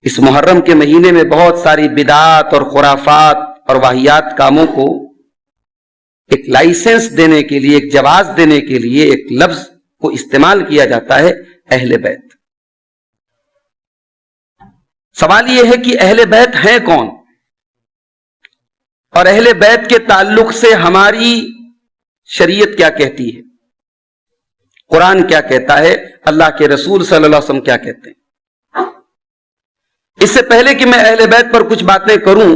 اس محرم کے مہینے میں بہت ساری بدعات اور خرافات اور واہیات کاموں کو ایک لائسنس دینے کے لیے، ایک جواز دینے کے لیے ایک لفظ کو استعمال کیا جاتا ہے، اہل بیت۔ سوال یہ ہے کہ اہل بیت ہیں کون، اور اہل بیت کے تعلق سے ہماری شریعت کیا کہتی ہے، قرآن کیا کہتا ہے، اللہ کے رسول صلی اللہ علیہ وسلم کیا کہتے ہیں۔ اس سے پہلے کہ میں اہل بیت پر کچھ باتیں کروں،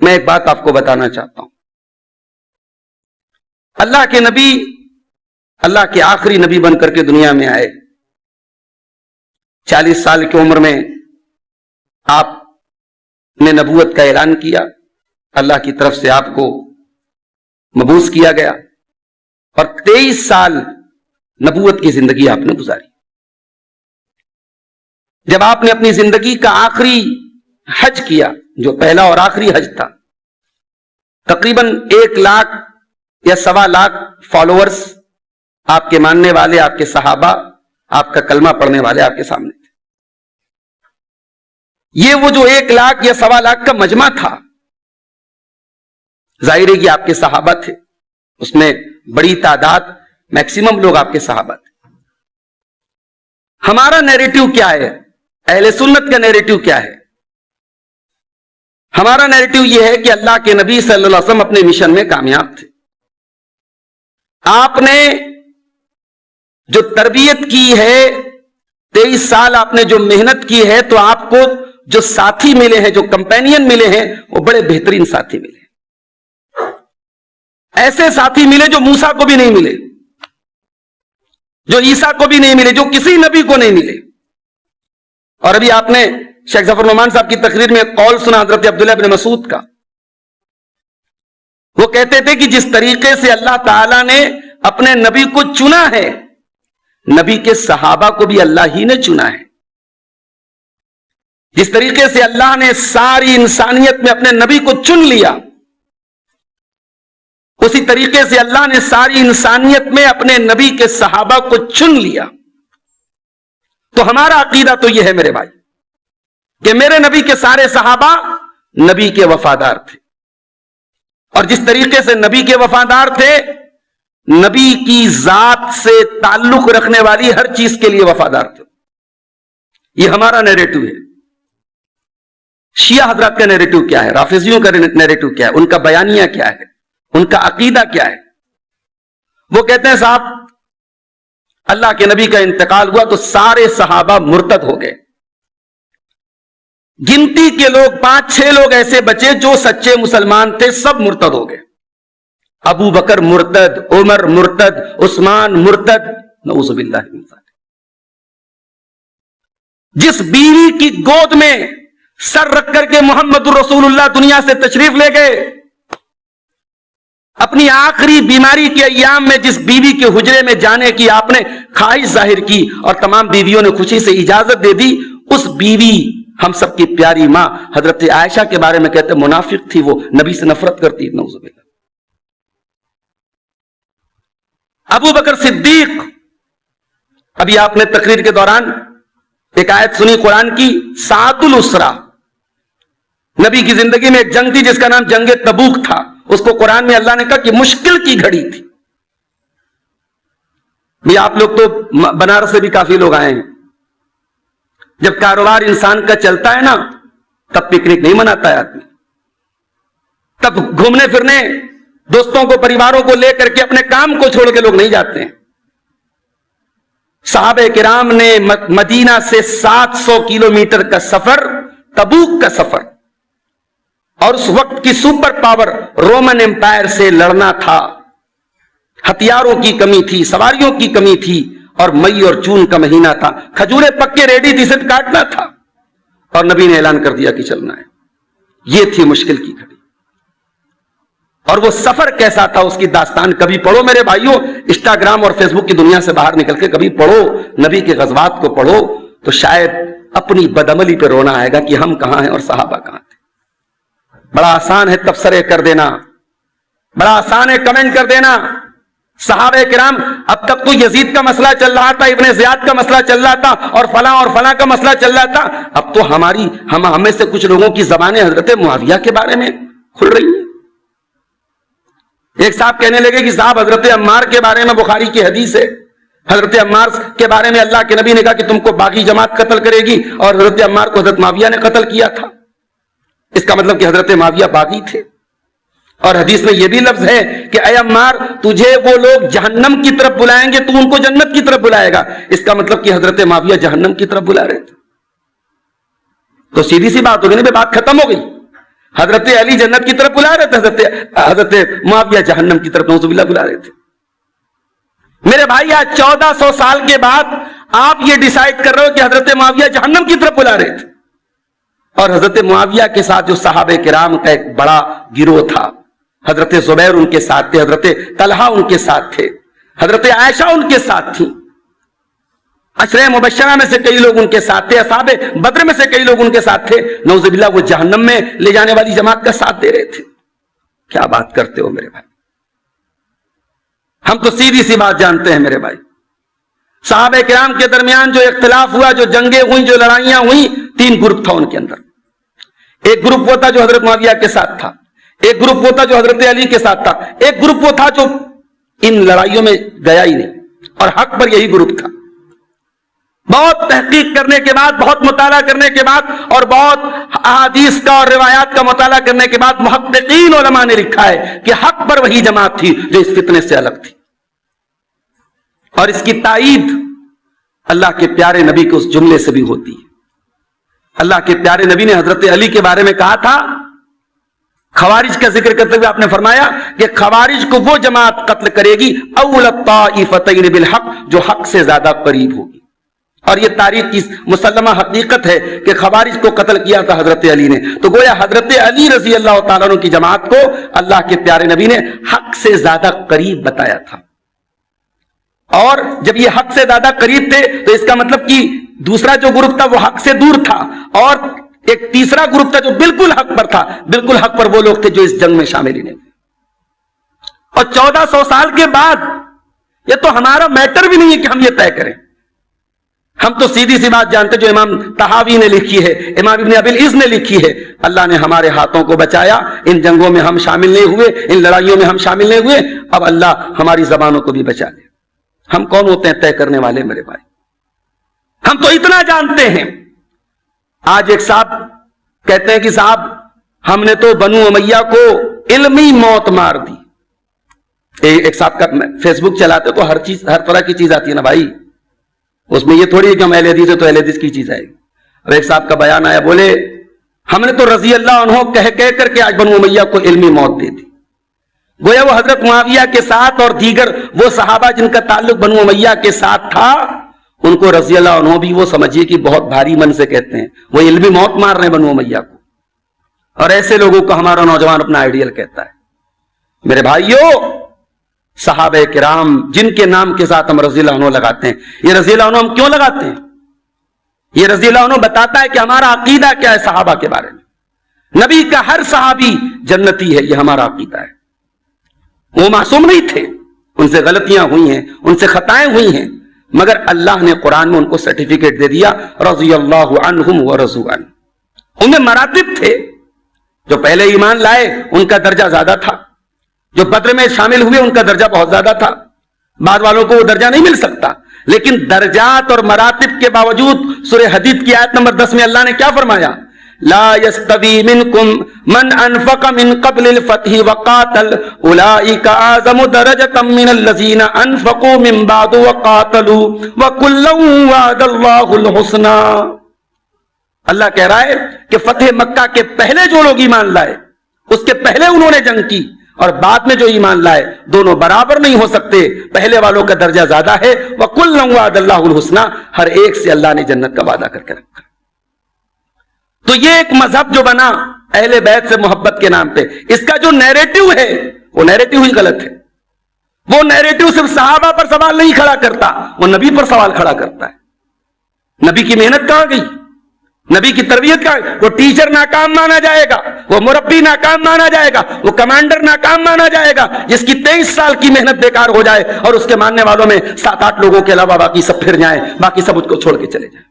میں ایک بات آپ کو بتانا چاہتا ہوں۔ اللہ کے نبی، اللہ کے آخری نبی بن کر کے دنیا میں آئے، 40 سال کی عمر میں آپ نے نبوت کا اعلان کیا، اللہ کی طرف سے آپ کو مبعوث کیا گیا، اور 23 سال نبوت کی زندگی آپ نے گزاری۔ جب آپ نے اپنی زندگی کا آخری حج کیا، جو پہلا اور آخری حج تھا، تقریباً 1 لاکھ یا 1.25 لاکھ فالوورز، آپ کے ماننے والے، آپ کے صحابہ، آپ کا کلمہ پڑھنے والے آپ کے سامنے تھے۔ یہ وہ جو 1 لاکھ یا 1.25 لاکھ کا مجمع تھا، ظاہر ہے کہ آپ کے صحابہ تھے، اس میں بڑی تعداد، میکسیمم لوگ آپ کے صحابہ تھے۔ ہمارا نیریٹو کیا ہے، اہل سنت کا نیریٹو کیا ہے؟ ہمارا نیریٹو یہ ہے کہ اللہ کے نبی صلی اللہ علیہ وسلم اپنے مشن میں کامیاب تھے۔ آپ نے جو تربیت کی ہے، 23 سال آپ نے جو محنت کی ہے، تو آپ کو جو ساتھی ملے ہیں، جو کمپینین ملے ہیں، وہ بڑے بہترین ساتھی ملے ہیں۔ ایسے ساتھی ملے جو موسیٰ کو بھی نہیں ملے، جو عیسیٰ کو بھی نہیں ملے، جو کسی نبی کو نہیں ملے۔ اور ابھی آپ نے شیخ ظفر نعمان صاحب کی تقریر میں قول سنا حضرت عبداللہ بن مسعود کا، وہ کہتے تھے کہ جس طریقے سے اللہ تعالیٰ نے اپنے نبی کو چنا ہے، نبی کے صحابہ کو بھی اللہ ہی نے چنا ہے۔ جس طریقے سے اللہ نے ساری انسانیت میں اپنے نبی کو چن لیا، اسی طریقے سے اللہ نے ساری انسانیت میں اپنے نبی کے صحابہ کو چن لیا۔ تو ہمارا عقیدہ تو یہ ہے میرے بھائی کہ میرے نبی کے سارے صحابہ نبی کے وفادار تھے، اور جس طریقے سے نبی کے وفادار تھے، نبی کی ذات سے تعلق رکھنے والی ہر چیز کے لیے وفادار تھے۔ یہ ہمارا نیریٹو ہے۔ شیعہ حضرات کا نیریٹو کیا ہے، رافضیوں کا نیریٹو کیا ہے، ان کا بیانیہ کیا ہے، ان کا عقیدہ کیا ہے؟ وہ کہتے ہیں صاحب اللہ کے نبی کا انتقال ہوا تو سارے صحابہ مرتد ہو گئے، گنتی کے لوگ 5-6 لوگ ایسے بچے جو سچے مسلمان تھے، سب مرتد ہو گئے۔ ابو بکر مرتد، عمر مرتد، عثمان مرتد، نعوذ باللہ من ذالک۔ جس بیوی کی گود میں سر رکھ کر کے محمد الرسول اللہ دنیا سے تشریف لے گئے، اپنی آخری بیماری کے ایام میں جس بیوی کے حجرے میں جانے کی آپ نے خواہش ظاہر کی اور تمام بیویوں نے خوشی سے اجازت دے دی، اس بیوی، ہم سب کی پیاری ماں حضرت عائشہ کے بارے میں کہتے ہیں منافق تھی، وہ نبی سے نفرت کرتی، نعوذ باللہ۔ ابو بکر صدیق، ابھی آپ نے تقریر کے دوران ایک آیت سنی قرآن کی، ساعۃ الاسرہ، نبی کی زندگی میں ایک جنگ تھی جس کا نام جنگ تبوک تھا، اس کو قرآن میں اللہ نے کہا کہ مشکل کی گھڑی تھی۔ بھی آپ لوگ تو بنارس سے بھی کافی لوگ آئے ہیں، جب کاروبار انسان کا چلتا ہے نا، تب پکنک نہیں مناتا ہے آدمی، تب گھومنے پھرنے، دوستوں کو، پریواروں کو لے کر کے اپنے کام کو چھوڑ کے لوگ نہیں جاتے ہیں۔ صحابہ کرام نے مدینہ سے 700 کلومیٹر کا سفر، تبوک کا سفر، اور اس وقت کی سپر پاور رومن امپائر سے لڑنا تھا، ہتھیاروں کی کمی تھی، سواریوں کی کمی تھی، اور مئی اور جون کا مہینہ تھا، کھجوریں پکے ریڈی تھی، صرف کاٹنا تھا، اور نبی نے اعلان کر دیا کہ چلنا ہے۔ یہ تھی مشکل کی گھڑی۔ اور وہ سفر کیسا تھا، اس کی داستان کبھی پڑھو میرے بھائیوں، انسٹاگرام اور فیس بک کی دنیا سے باہر نکل کے کبھی پڑھو، نبی کے غزوات کو پڑھو، تو شاید اپنی بدعملی پہ رونا آئے گا کہ ہم کہاں ہیں اور صحابہ کہاں تھے۔ بڑا آسان ہے تبصرے کر دینا، بڑا آسان ہے کمنٹ کر دینا، صحابہ کرام، اب تک تو یزید کا مسئلہ چل رہا تھا، ابن زیاد کا مسئلہ چل رہا تھا، اور فلاں کا مسئلہ چل رہا تھا، اب تو ہمیں سے کچھ لوگوں کی زبانیں حضرت معاویہ کے بارے میں کھل رہی ہیں۔ ایک صاحب کہنے لگے کہ صاحب حضرت عمار کے بارے میں بخاری کی حدیث ہے، حضرت عمار کے بارے میں اللہ کے نبی نے کہا کہ تم کو باغی جماعت قتل کرے گی، اور حضرت عمار کو حضرت معاویہ نے قتل کیا تھا۔ اس کا مطلب کہ حضرت معاویہ باغی تھے، اور حدیث میں یہ بھی لفظ ہے کہ اے عمار تجھے وہ لوگ جہنم کی طرف بلائیں گے، تو ان کو جنت کی طرف بلائے گا۔ اس کا مطلب کہ حضرت معاویہ جہنم کی طرف بلا رہے تھے۔ تو سیدھی سی بات ہوگی نا، بات ختم ہو گئی۔ حضرت علی جنت کی طرف بلا رہے تھے، حضرت معاویہ جہنم کی طرف نعوذ باللہ بلا رہے تھے۔ میرے بھائی آج 1400 سال کے بعد آپ یہ ڈیسائیڈ کر رہے ہو کہ حضرت معاویہ جہنم کی طرف بلا رہے تھے، اور حضرت معاویہ کے ساتھ جو صحابہ کرام کا ایک بڑا گروہ تھا، حضرت زبیر ان کے ساتھ تھے، حضرت طلحہ ان کے ساتھ تھے، حضرت عائشہ ان کے ساتھ تھیں، عشرہ مبشرہ میں سے کئی لوگ ان کے ساتھ تھے، اصحاب بدر میں سے کئی لوگ ان کے ساتھ تھے، نعوذ باللہ وہ جہنم میں لے جانے والی جماعت کا ساتھ دے رہے تھے۔ کیا بات کرتے ہو میرے بھائی، ہم تو سیدھی سی بات جانتے ہیں میرے بھائی۔ صحابہ کرام کے درمیان جو اختلاف ہوا، جو جنگیں ہوئیں، جو لڑائیاں ہوئیں، 3 گروپ تھا ان کے اندر۔ ایک گروپ وہ تھا جو حضرت معاویہ کے ساتھ تھا، ایک گروپ وہ تھا جو حضرت علی کے ساتھ تھا، ایک گروپ وہ تھا جو ان لڑائیوں میں گیا ہی نہیں، اور حق پر یہی گروپ تھا۔ بہت تحقیق کرنے کے بعد، بہت مطالعہ کرنے کے بعد، اور بہت احادیث کا اور روایات کا مطالعہ کرنے کے بعد محققین علماء نے لکھا ہے کہ حق پر وہی جماعت تھی جو اس فتنے سے الگ تھی، اور اس کی تائید اللہ کے پیارے نبی کے اس جملے سے بھی ہوتی ہے۔ اللہ کے پیارے نبی نے حضرت علی کے بارے میں کہا تھا، خوارج کا ذکر کرتے ہوئے آپ نے فرمایا کہ خوارج کو وہ جماعت قتل کرے گی اول الطائفتین بالحق، جو حق سے زیادہ قریب ہوگی۔ اور یہ تاریخ کی مسلمہ حقیقت ہے کہ خوارج کو قتل کیا تھا حضرت علی نے، تو گویا حضرت علی رضی اللہ تعالیٰ عنہ کی جماعت کو اللہ کے پیارے نبی نے حق سے زیادہ قریب بتایا تھا۔ اور جب یہ حق سے زیادہ قریب تھے تو اس کا مطلب کہ دوسرا جو گروپ تھا وہ حق سے دور تھا، اور ایک تیسرا گروپ تھا جو بالکل حق پر تھا۔ بالکل حق پر وہ لوگ تھے جو اس جنگ میں شامل ہی نہیں ہوئے۔ اور 1400 سال کے بعد یہ تو ہمارا میٹر بھی نہیں ہے کہ ہم یہ طے کریں، ہم تو سیدھی سی بات جانتے جو امام طحاوی نے لکھی ہے، امام ابن ابی العز نے لکھی ہے، اللہ نے ہمارے ہاتھوں کو بچایا، ان جنگوں میں ہم شامل نہیں ہوئے، ان لڑائیوں میں ہم شامل نہیں ہوئے، اب اللہ ہماری زبانوں کو بھی بچا لے۔ ہم کون ہوتے ہیں طے کرنے والے میرے بھائی؟ ہم تو اتنا جانتے ہیں۔ آج ایک صاحب کہتے ہیں کہ صاحب ہم نے تو بنو امیہ کو علمی موت مار دی۔ ایک صاحب کا فیس بک چلاتے تو ہر طرح کی چیز آتی ہے نا بھائی، اس میں یہ تھوڑی ہے کہ ہم اہل حدیث ہے تو اہل حدیث کی چیز آئے گی۔ اور ایک صاحب کا بیان آیا، بولے ہم نے تو رضی اللہ عنہ کہہ کر کے آج بنو امیہ کو علمی موت دے دی۔ گویا وہ حضرت معاویہ کے ساتھ اور دیگر وہ صحابہ جن کا تعلق بنو امیہ کے ساتھ تھا، ان کو رضی اللہ عنہ بھی وہ سمجھیے کہ بہت بھاری من سے کہتے ہیں، وہ علمی موت مار رہے ہیں بنو امیہ کو، اور ایسے لوگوں کو ہمارا نوجوان اپنا آئیڈیل کہتا ہے۔ میرے بھائیوں، صحابہ کرام جن کے نام کے ساتھ ہم رضی اللہ عنہ لگاتے ہیں، یہ رضی اللہ عنہ ہم کیوں لگاتے ہیں؟ یہ رضی اللہ عنہ بتاتا ہے کہ ہمارا عقیدہ کیا ہے صحابہ کے بارے میں۔ نبی کا ہر صحابی جنتی ہے، یہ ہمارا عقیدہ ہے۔ وہ معصوم نہیں تھے، ان سے غلطیاں ہوئی ہیں، ان سے خطائیں ہوئی ہیں، مگر اللہ نے قرآن میں ان کو سرٹیفکیٹ دے دیا، رضی اللہ عنہم ورضوا عنہ۔ ان میں مراتب تھے، جو پہلے ایمان لائے ان کا درجہ زیادہ تھا، جو بدر میں شامل ہوئے ان کا درجہ بہت زیادہ تھا، بعد والوں کو وہ درجہ نہیں مل سکتا، لیکن درجات اور مراتب کے باوجود سورہ حدید کی آیت نمبر 10 میں اللہ نے کیا فرمایا؟ لا يستوي منكم من انفق من قبل الفتح وقاتل اولئك اعظم درجة من الذين انفقوا من بعد وقاتلوا وكلا وعد الله الحسنى۔ اللہ کہہ رہا ہے کہ فتح مکہ کے پہلے جو لوگ ایمان لائے، اس کے پہلے انہوں نے جنگ کی، اور بعد میں جو ایمان لائے، دونوں برابر نہیں ہو سکتے، پہلے والوں کا درجہ زیادہ ہے۔ وَكُلًّا وَعَدَ اللَّهُ الْحُسْنَى، ہر ایک سے اللہ نے جنت کا وعدہ کر کے رکھا۔ تو یہ ایک مذہب جو بنا اہل بیت سے محبت کے نام پہ، اس کا جو نیریٹو ہے وہ نیریٹو ہی غلط ہے۔ وہ نیریٹو صرف صحابہ پر سوال نہیں کھڑا کرتا، وہ نبی پر سوال کھڑا کرتا ہے۔ نبی کی محنت کہاں گئی؟ نبی کی تربیت کا وہ ٹیچر ناکام مانا جائے گا, وہ مربی ناکام مانا جائے گا, وہ کمانڈر ناکام مانا جائے گا جس کی 23 سال کی محنت بیکار ہو جائے اور اس کے ماننے والوں میں 7-8 لوگوں کے علاوہ باقی سب پھر جائیں, باقی سب اس کو چھوڑ کے چلے جائیں.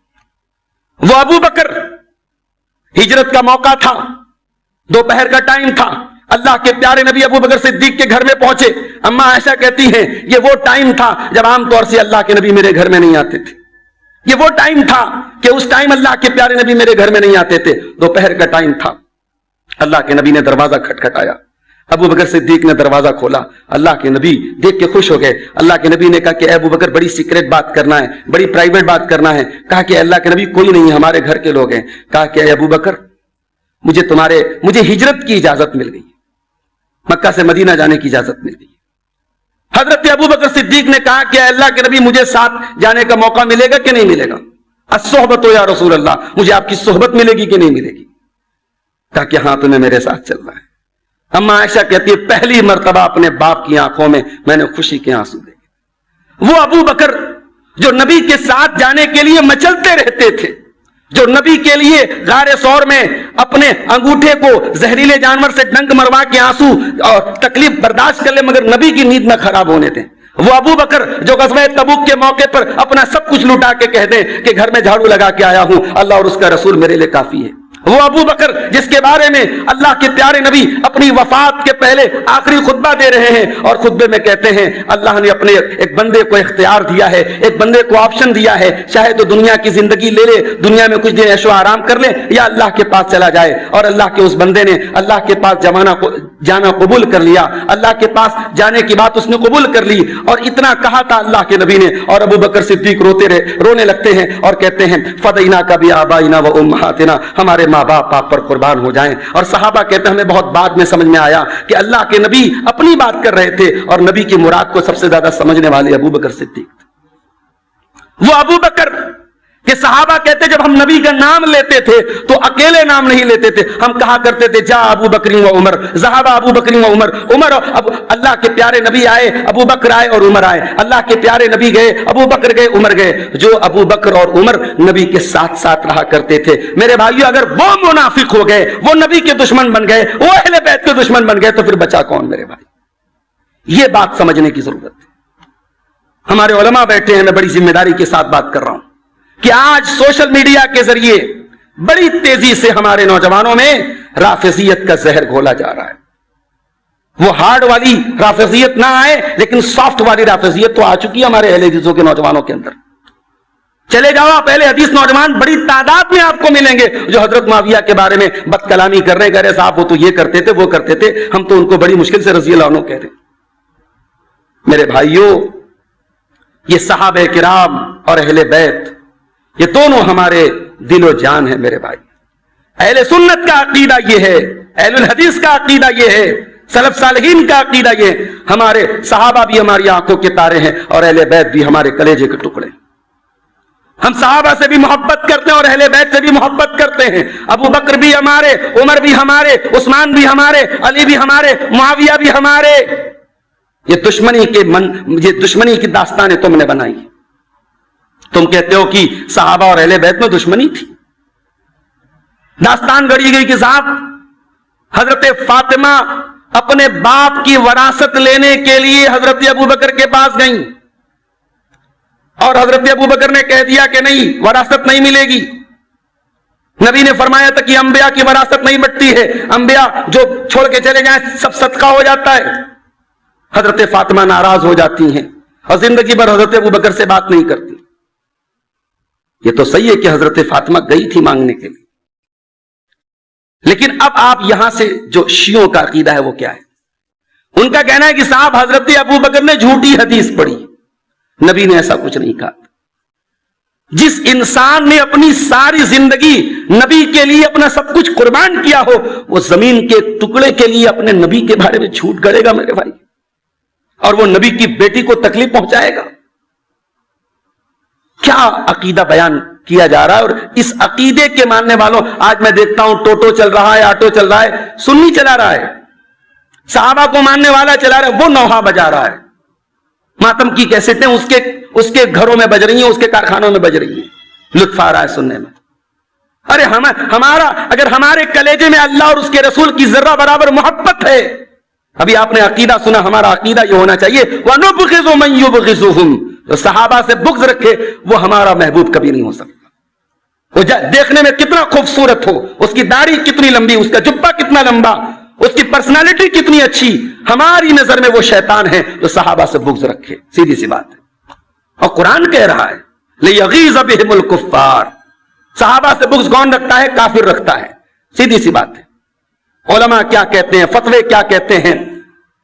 وہ ابو بکر, ہجرت کا موقع تھا, دوپہر کا ٹائم تھا, اللہ کے پیارے نبی ابو بکر صدیق کے گھر میں پہنچے. اما عائشہ کہتی ہیں یہ وہ ٹائم تھا جب عام طور سے اللہ کے نبی میرے گھر میں نہیں آتے تھے. یہ وہ ٹائم تھا کہ اس ٹائم اللہ کے پیارے نبی میرے گھر میں نہیں آتے تھے. دوپہر کا ٹائم تھا. اللہ کے نبی نے دروازہ کھٹکھٹایا. ابو بکر صدیق نے دروازہ کھولا. اللہ کے نبی دیکھ کے خوش ہو گئے. اللہ کے نبی نے کہا کہ اے ابو بکر بڑی سیکریٹ بات کرنا ہے, بڑی پرائیویٹ بات کرنا ہے. کہا کہ اللہ کے نبی کوئی نہیں, ہمارے گھر کے لوگ ہیں. کہا کہ اے ابو بکر مجھے ہجرت کی اجازت مل گئی, مکہ سے مدینہ جانے کی اجازت مل گئی. حضرت ابو بکر صدیق نے کہا کہ اللہ کے نبی مجھے ساتھ جانے کا موقع ملے گا کہ نہیں ملے گا؟ الصحبت یا رسول اللہ, مجھے آپ کی صحبت ملے گی کہ نہیں ملے گی؟ کہا کہ ہاں تمہیں میرے ساتھ چلنا ہے. اما عائشہ کہتی ہے پہلی مرتبہ اپنے باپ کی آنکھوں میں نے خوشی کے آنسو دیکھے. وہ ابو بکر جو نبی کے ساتھ جانے کے لیے مچلتے رہتے تھے, جو نبی کے لیے غار ثور میں اپنے انگوٹھے کو زہریلے جانور سے ڈنک مروا کے آنسو اور تکلیف برداشت کر لے مگر نبی کی نیند نہ خراب ہونے دیں. وہ ابو بکر جو غزوہ تبوک کے موقع پر اپنا سب کچھ لٹا کے کہہ دیں کہ گھر میں جھاڑو لگا کے آیا ہوں, اللہ اور اس کا رسول میرے لیے کافی ہے. وہ ابو بکر جس کے بارے میں اللہ کے پیارے نبی اپنی وفات کے پہلے آخری خطبہ دے رہے ہیں اور خطبے میں کہتے ہیں اللہ نے اپنے ایک بندے کو اختیار دیا ہے, ایک بندے کو آپشن دیا ہے, چاہے تو دنیا کی زندگی لے لے, دنیا میں کچھ دن عیش و آرام کر لے, یا اللہ کے پاس چلا جائے. اور اللہ کے اس بندے نے اللہ کے پاس جانا قبول کر لیا. اللہ کے پاس جانے کی بات اس نے قبول کر لی اور اتنا کہا تھا اللہ کے نبی نے. اور ابو بکر صدیق رونے لگتے ہیں اور کہتے ہیں فدینا کا بھی آبائنا و امہاتنا, ہمارے ماں باپ آپ پر قربان ہو جائیں. اور صحابہ کہتے ہیں ہمیں بہت بعد میں سمجھ میں آیا کہ اللہ کے نبی اپنی بات کر رہے تھے اور نبی کی مراد کو سب سے زیادہ سمجھنے والے ابو بکر صدیق تھے. وہ ابو بکر کہ صحابہ کہتے جب ہم نبی کا نام لیتے تھے تو اکیلے نام نہیں لیتے تھے, ہم کہا کرتے تھے جا ابو بکر و عمر, ذهب ابو بکر و عمر. عمر اب اللہ کے پیارے نبی آئے, ابو بکر آئے اور عمر آئے. اللہ کے پیارے نبی گئے, ابو بکر گئے, عمر گئے. جو ابو بکر اور عمر نبی کے ساتھ ساتھ رہا کرتے تھے. میرے بھائیو اگر وہ منافق ہو گئے, وہ نبی کے دشمن بن گئے, وہ اہل بیت کے دشمن بن گئے, تو پھر بچا کون میرے بھائی؟ یہ بات سمجھنے کی ضرورت ہے. ہمارے علماء بیٹھے ہیں, میں بڑی ذمہ داری کے ساتھ بات کر رہا ہوں کہ آج سوشل میڈیا کے ذریعے بڑی تیزی سے ہمارے نوجوانوں میں رافضیت کا زہر گھولا جا رہا ہے. وہ ہارڈ والی رافضیت نہ آئے لیکن سافٹ والی رافضیت تو آ چکی ہے ہمارے اہل حدیثوں کے نوجوانوں کے اندر. چلے جاؤ آپ اہل حدیث نوجوان بڑی تعداد میں آپ کو ملیں گے جو حضرت معاویہ کے بارے میں بد کلامی کر رہے ہیں, کہہ رہے صاحب وہ تو یہ کرتے تھے, وہ کرتے تھے, ہم تو ان کو بڑی مشکل سے رضی اللہ عنہ کہہ رہے ہیں. میرے بھائیوں, یہ صحابہ کرام اور اہل بیت یہ دونوں ہمارے دل و جان ہیں میرے بھائی. اہل سنت کا عقیدہ یہ ہے, اہل الحدیث کا عقیدہ یہ ہے, سلف صالحین کا عقیدہ یہ. ہمارے صحابہ بھی ہماری آنکھوں کے تارے ہیں اور اہل بیت بھی ہمارے کلیجے کے ٹکڑے. ہم صحابہ سے بھی محبت کرتے ہیں اور اہل بیت سے بھی محبت کرتے ہیں. ابو بکر بھی ہمارے, عمر بھی ہمارے, عثمان بھی ہمارے, علی بھی ہمارے, معاویہ بھی ہمارے. یہ دشمنی کی داستانیں تم نے بنائی. تم کہتے ہو کہ صحابہ اور اہل بیت میں دشمنی تھی. داستان گڑی گئی کہ صاحب حضرت فاطمہ اپنے باپ کی وراثت لینے کے لیے حضرت ابو بکر کے پاس گئیں اور حضرت ابو بکر نے کہہ دیا کہ نہیں, وراثت نہیں ملے گی. نبی نے فرمایا تھا کہ انبیاء کی وراثت نہیں بٹتی ہے, انبیاء جو چھوڑ کے چلے جائیں سب صدقہ ہو جاتا ہے. حضرت فاطمہ ناراض ہو جاتی ہیں اور زندگی بھر حضرت ابو بکر سے بات نہیں کرتی. یہ تو صحیح ہے کہ حضرت فاطمہ گئی تھی مانگنے کے لیے, لیکن اب آپ یہاں سے جو شیعوں کا عقیدہ ہے وہ کیا ہے؟ ان کا کہنا ہے کہ صاحب حضرت ابو بکر نے جھوٹی حدیث پڑھی, نبی نے ایسا کچھ نہیں کہا. جس انسان نے اپنی ساری زندگی نبی کے لیے اپنا سب کچھ قربان کیا ہو, وہ زمین کے ٹکڑے کے لیے اپنے نبی کے بارے میں جھوٹ گڑے گا میرے بھائی, اور وہ نبی کی بیٹی کو تکلیف پہنچائے گا. کیا عقیدہ بیان کیا جا رہا ہے؟ اور اس عقیدے کے ماننے والوں, آج میں دیکھتا ہوں ٹوٹو چل رہا ہے, آٹو چل رہا ہے, سنی چلا رہا ہے, صحابہ کو ماننے والا چلا رہا ہے, وہ نوحہ بجا رہا ہے. ماتم کی کیسٹیں اس کے گھروں میں بج رہی ہیں, اس کے کارخانوں میں بج رہی ہیں, لطف آ رہا ہے سننے میں. ارے ہمارا اگر ہمارے کلیجے میں اللہ اور اس کے رسول کی ذرہ برابر محبت ہے، ابھی آپ نے عقیدہ سنا، ہمارا عقیدہ یہ ہونا چاہیے وَنُبْغِضُ مَن يُبْغِضُهُمْ، جو صحابہ سے بغض رکھے وہ ہمارا محبوب کبھی نہیں ہو سکتا۔ وہ دیکھنے میں کتنا خوبصورت ہو، اس کی داڑھی کتنی لمبی، اس کا جبہ کتنا لمبا، اس کی پرسنالٹی کتنی اچھی، ہماری نظر میں وہ شیطان ہے جو صحابہ سے بغض رکھے، سیدھی سی بات ہے۔ اور قرآن کہہ رہا ہے لِيَغِيظَ بِهِمُ الْكُفَّارِ، صحابہ سے بغض کون رکھتا ہے؟ کافر رکھتا ہے، سیدھی سی بات ہے۔ علماء کیا کہتے ہیں، فتوے کیا کہتے ہیں،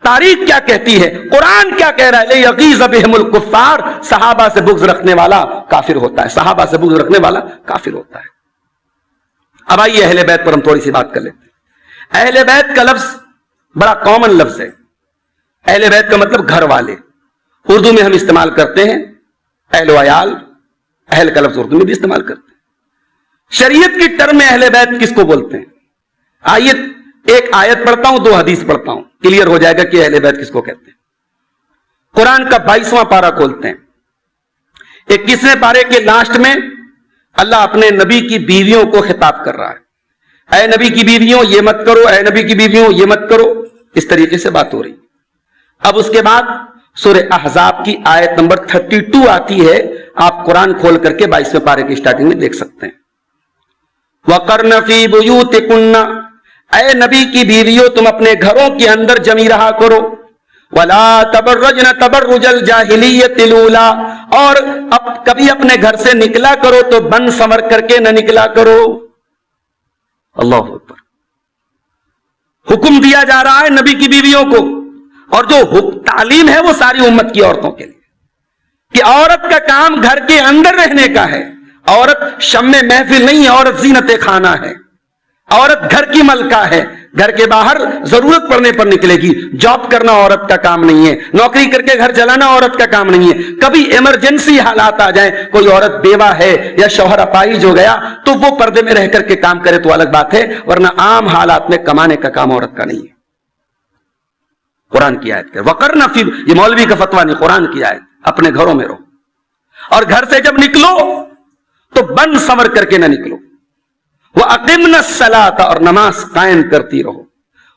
تاریخ کیا کہتی ہے، قرآن کیا کہہ رہا ہے؟ لِيَغِيظَ بِهِمُ الْكُفَّارِ، صحابہ سے بغض رکھنے والا کافر ہوتا ہے، صحابہ سے بغض رکھنے والا کافر ہوتا ہے۔ اب آئیے اہل بیت پر ہم تھوڑی سی بات کر لیتے ہیں۔ اہل بیت کا لفظ بڑا کامن لفظ ہے۔ اہل بیت کا مطلب گھر والے، اردو میں ہم استعمال کرتے ہیں اہل و عیال، اہل کا لفظ اردو میں بھی استعمال کرتے ہیں۔ شریعت کی ٹرم میں اہل بیت کس کو بولتے ہیں؟ آئیے ایک آیت پڑھتا ہوں، 2 حدیث پڑھتا ہوں، کلیئر ہو جائے گا کہ اہل بیت کس کو کہتے ہیں۔ قرآن کا 22واں پارہ کھولتے ہیں، 21ویں پارے کے لاسٹ میں اللہ اپنے نبی کی بیویوں کو خطاب کر رہا ہے، اے نبی کی بیویوں یہ مت کرو، اے نبی کی بیویوں یہ مت کرو، اس طریقے سے بات ہو رہی۔ اب اس کے بعد سورہ احزاب کی آیت نمبر 32 آتی ہے، آپ قرآن کھول کر کے 22ویں پارے کی سٹارٹنگ میں دیکھ سکتے ہیں۔ وَقَرْنَ فِي بُيُوتِكُنَّ، اے نبی کی بیویوں تم اپنے گھروں کے اندر جمی رہا کرو، وَلَا تَبَرَّجْنَ تَبَرُّجَ الْجَاهِلِيَّةِ الْأُولَىٰ، اور اب کبھی اپنے گھر سے نکلا کرو تو بن سنور کر کے نہ نکلا کرو۔ اللہ اکبر، حکم دیا جا رہا ہے نبی کی بیویوں کو، اور جو تعلیم ہے وہ ساری امت کی عورتوں کے لیے کہ عورت کا کام گھر کے اندر رہنے کا ہے، عورت شمع محفل نہیں ہے، عورت زینت خانہ ہے، عورت گھر کی ملکہ ہے، گھر کے باہر ضرورت پڑنے پر نکلے گی، جاب کرنا عورت کا کام نہیں ہے، نوکری کر کے گھر چلانا عورت کا کام نہیں ہے۔ کبھی ایمرجنسی حالات آ جائیں، کوئی عورت بیوہ ہے یا شوہر اپاہج ہو گیا تو وہ پردے میں رہ کر کے کام کرے تو الگ بات ہے، ورنہ عام حالات میں کمانے کا کام عورت کا نہیں ہے۔ قرآن کی آیت کہ وَقَرْنَ فِي، یہ مولوی کا فتویٰ نہیں، قرآن کی آیت، اپنے گھروں میں رہو، اور گھر سے جب نکلو تو بن سنور کر کے نہ نکلو۔ وَأَقِمْنَ الصَّلَاةَ، اور نماز قائم کرتی رہو،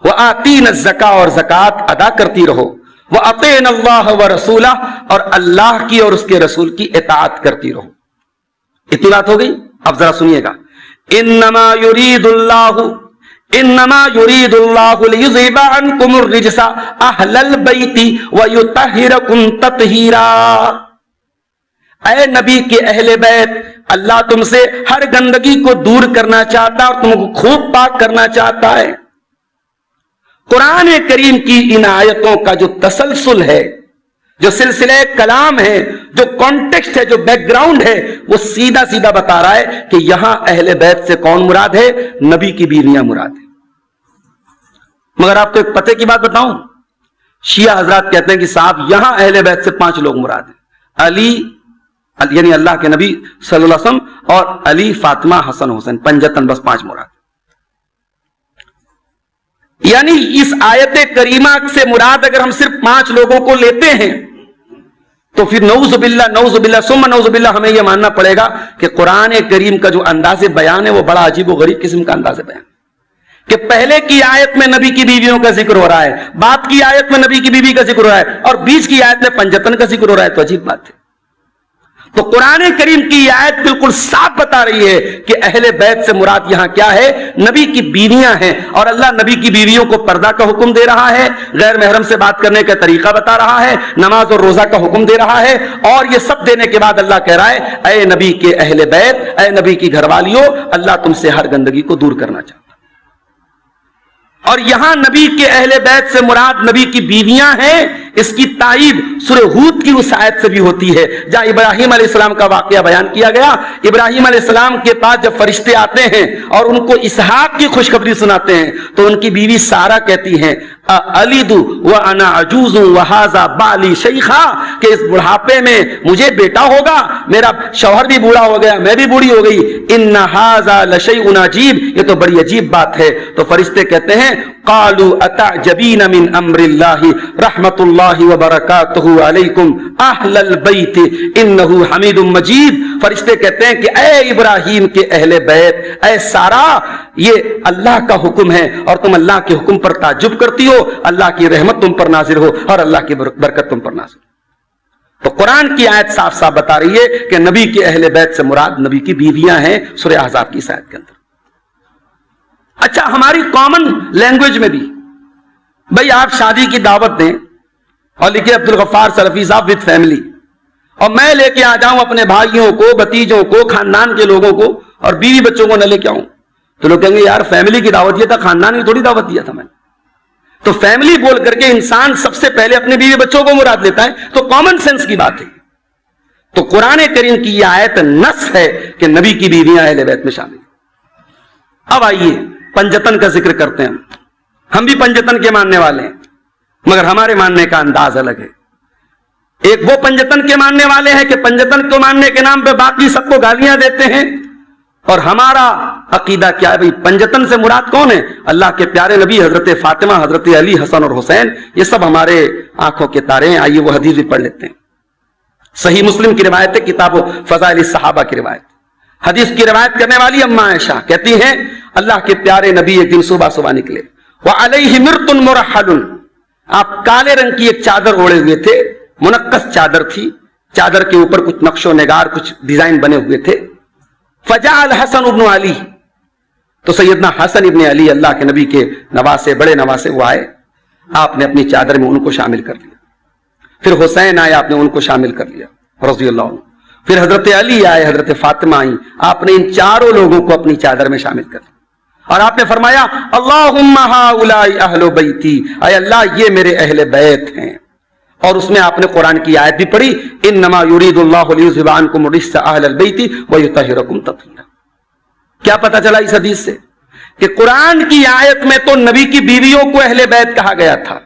وَآتِينَ الزَّكَاةَ، اور زکوٰۃ ادا کرتی رہو، وَأَطِعْنَ اللَّهَ وَرَسُولَهُ، اور اللہ کی اور اس کے رسول کی اطاعت کرتی رہو۔ اتنی بات ہو گئی؟ اب ذرا سنیے گا، انما یرید اللہ لیذہب عنکم الرجس اہل البیت ویطہرکم تطہیرا، اے نبی کے اہل بیت، اللہ تم سے ہر گندگی کو دور کرنا چاہتا ہے اور تم کو خوب پاک کرنا چاہتا ہے۔ قرآن کریم کی ان آیتوں کا جو تسلسل ہے، جو سلسلہ کلام ہے، جو کانٹیکسٹ ہے، جو بیک گراؤنڈ ہے، وہ سیدھا سیدھا بتا رہا ہے کہ یہاں اہل بیت سے کون مراد ہے؟ نبی کی بیویاں مراد ہے۔ مگر آپ کو ایک پتے کی بات بتاؤں، شیعہ حضرات کہتے ہیں کہ صاحب یہاں اہل بیت سے 5 لوگ مراد ہیں، علی یعنی اللہ کے نبی صلی اللہ علیہ وسلم، اور علی، فاطمہ، حسن، حسین، پنجتن، بس 5 مراد۔ یعنی اس آیت کریمہ سے مراد اگر ہم صرف 5 لوگوں کو لیتے ہیں تو پھر نعوذ باللہ ثم نعوذ باللہ ہمیں یہ ماننا پڑے گا کہ قرآن کریم کا جو انداز بیان ہے وہ بڑا عجیب و غریب قسم کا انداز بیان، کہ پہلے کی آیت میں نبی کی بیویوں کا ذکر ہو رہا ہے، بعد کی آیت میں نبی کی بیوی کا ذکر ہو رہا ہے، اور بیچ کی آیت میں پنجتن کا ذکر ہو رہا ہے، تو عجیب بات ہے۔ تو قرآن کریم کی یہ آیت بالکل صاف بتا رہی ہے کہ اہل بیت سے مراد یہاں کیا ہے؟ نبی کی بیویاں ہیں، اور اللہ نبی کی بیویوں کو پردہ کا حکم دے رہا ہے، غیر محرم سے بات کرنے کا طریقہ بتا رہا ہے، نماز اور روزہ کا حکم دے رہا ہے، اور یہ سب دینے کے بعد اللہ کہہ رہا ہے اے نبی کے اہل بیت، اے نبی کی گھر والیوں، اللہ تم سے ہر گندگی کو دور کرنا چاہتا ہے۔ اور یہاں نبی کے اہل بیت سے مراد نبی کی بیویاں ہیں، اس کی تائید سورہ ہود کی اس آیت سے بھی ہوتی ہے جہاں ابراہیم علیہ السلام کا واقعہ بیان کیا گیا۔ ابراہیم علیہ السلام کے پاس جب فرشتے آتے ہیں اور ان کو اسحاق کی خوشخبری سناتے ہیں تو ان کی بیوی سارہ کہتی ہیں اَأَلِدُ وَأَنَا عَجُوزٌ وَهَذَا بَعْلِي شَيْخًا، کہ اس بڑھاپے میں مجھے بیٹا ہوگا، میرا شوہر بھی بوڑھا ہو گیا، میں بھی بوڑھی ہو گئی، إِنَّ هَذَا لَشَيْءٌ عَجِيبٌ، یہ تو بڑی عجیب بات ہے۔ تو فرشتے کہتے ہیں قالوا اتعجبین من امر اللہ رحمت اللہ وبرکاتہ علیکم اہل البیت انہ حمید مجید. فرشتے کہتے ہیں کہ اے ابراہیم کے اہل بیت، اے سارا، یہ اللہ کا حکم ہے اور تم اللہ کے حکم پر تعجب کرتی ہو، اللہ کی رحمت تم پر نازل ہو اور اللہ کی برکت تم پر نازل ہو. تو قرآن کی آیت صاف صاف بتا رہی ہے کہ نبی کے اہل بیت سے مراد نبی کی بیویاں ہیں، سورہ احزاب کی اس آیت کے اندر. اچھا، ہماری کامن لینگویج میں بھی بھئی آپ شادی کی دعوت دیں اور لکھے عبدالغفار سلفی صاحب وتھ فیملی، اور میں لے کے آ جاؤں اپنے بھائیوں کو، بھتیجوں کو، خاندان کے لوگوں کو، اور بیوی بچوں کو نہ لے کے آؤں، تو لوگ کہیں گے یار فیملی کی دعوت یہ تھا، خاندان کی تھوڑی دعوت دیا تھا میں نے. تو فیملی بول کر کے انسان سب سے پہلے اپنے بیوی بچوں کو مراد لیتا ہے، تو کامن سینس کی بات ہے. تو قرآن کریم کی یہ آیت نص ہے کہ نبی کی بیویاں اہل بیت میں شامل ہیں. اب آئیے پنجتن کا ذکر کرتے ہیں. ہم بھی پنجتن کے ماننے والے ہیں، مگر ہمارے ماننے کا انداز الگ ہے. ایک وہ پنجتن کے ماننے والے ہیں کہ پنجتن کو ماننے کے نام پہ باقی سب کو گالیاں دیتے ہیں، اور ہمارا عقیدہ کیا ہے؟ بھائی پنجتن سے مراد کون ہے؟ اللہ کے پیارے نبی حضرت فاطمہ، حضرت علی، حسن اور حسین، یہ سب ہمارے آنکھوں کے تارے ہیں. آئیے وہ حدیث بھی پڑھ لیتے ہیں. صحیح مسلم کی روایت ہے، کتاب فضائل الصحابہ کی روایت. حدیث کی روایت کرنے والی اما عائشہ کہتی ہیں اللہ کے پیارے نبی ایک دن صبح صبح نکلے، وعلیہ مرط مرحل، آپ کالے رنگ کی ایک چادر اوڑے ہوئے تھے، منقش چادر تھی، چادر کے اوپر کچھ نقش و نگار، کچھ ڈیزائن بنے ہوئے تھے. فجاء الحسن ابن علی، تو سیدنا حسن ابن علی اللہ کے نبی کے نواسے، بڑے نواسے، وہ آئے، آپ نے اپنی چادر میں ان کو شامل کر لیا. پھر حسین آئے، آپ نے ان کو شامل کر لیا رضی اللہ عنہ. پھر حضرت علی آئے، حضرت فاطمہ آئیں، آپ نے ان چاروں لوگوں کو اپنی چادر میں شامل کر لیا، اور آپ نے فرمایا اللہم ہؤلاء اہل بیتی، اے اللہ یہ میرے اہل بیت ہیں. اور اس میں آپ نے قرآن کی آیت بھی پڑھی انما یرید اللہ لیذھب عنکم الرجس اہل البیت ویطہرکم تطہیرا. کیا پتہ چلا اس حدیث سے؟ کہ قرآن کی آیت میں تو نبی کی بیویوں کو اہل بیت کہا گیا تھا،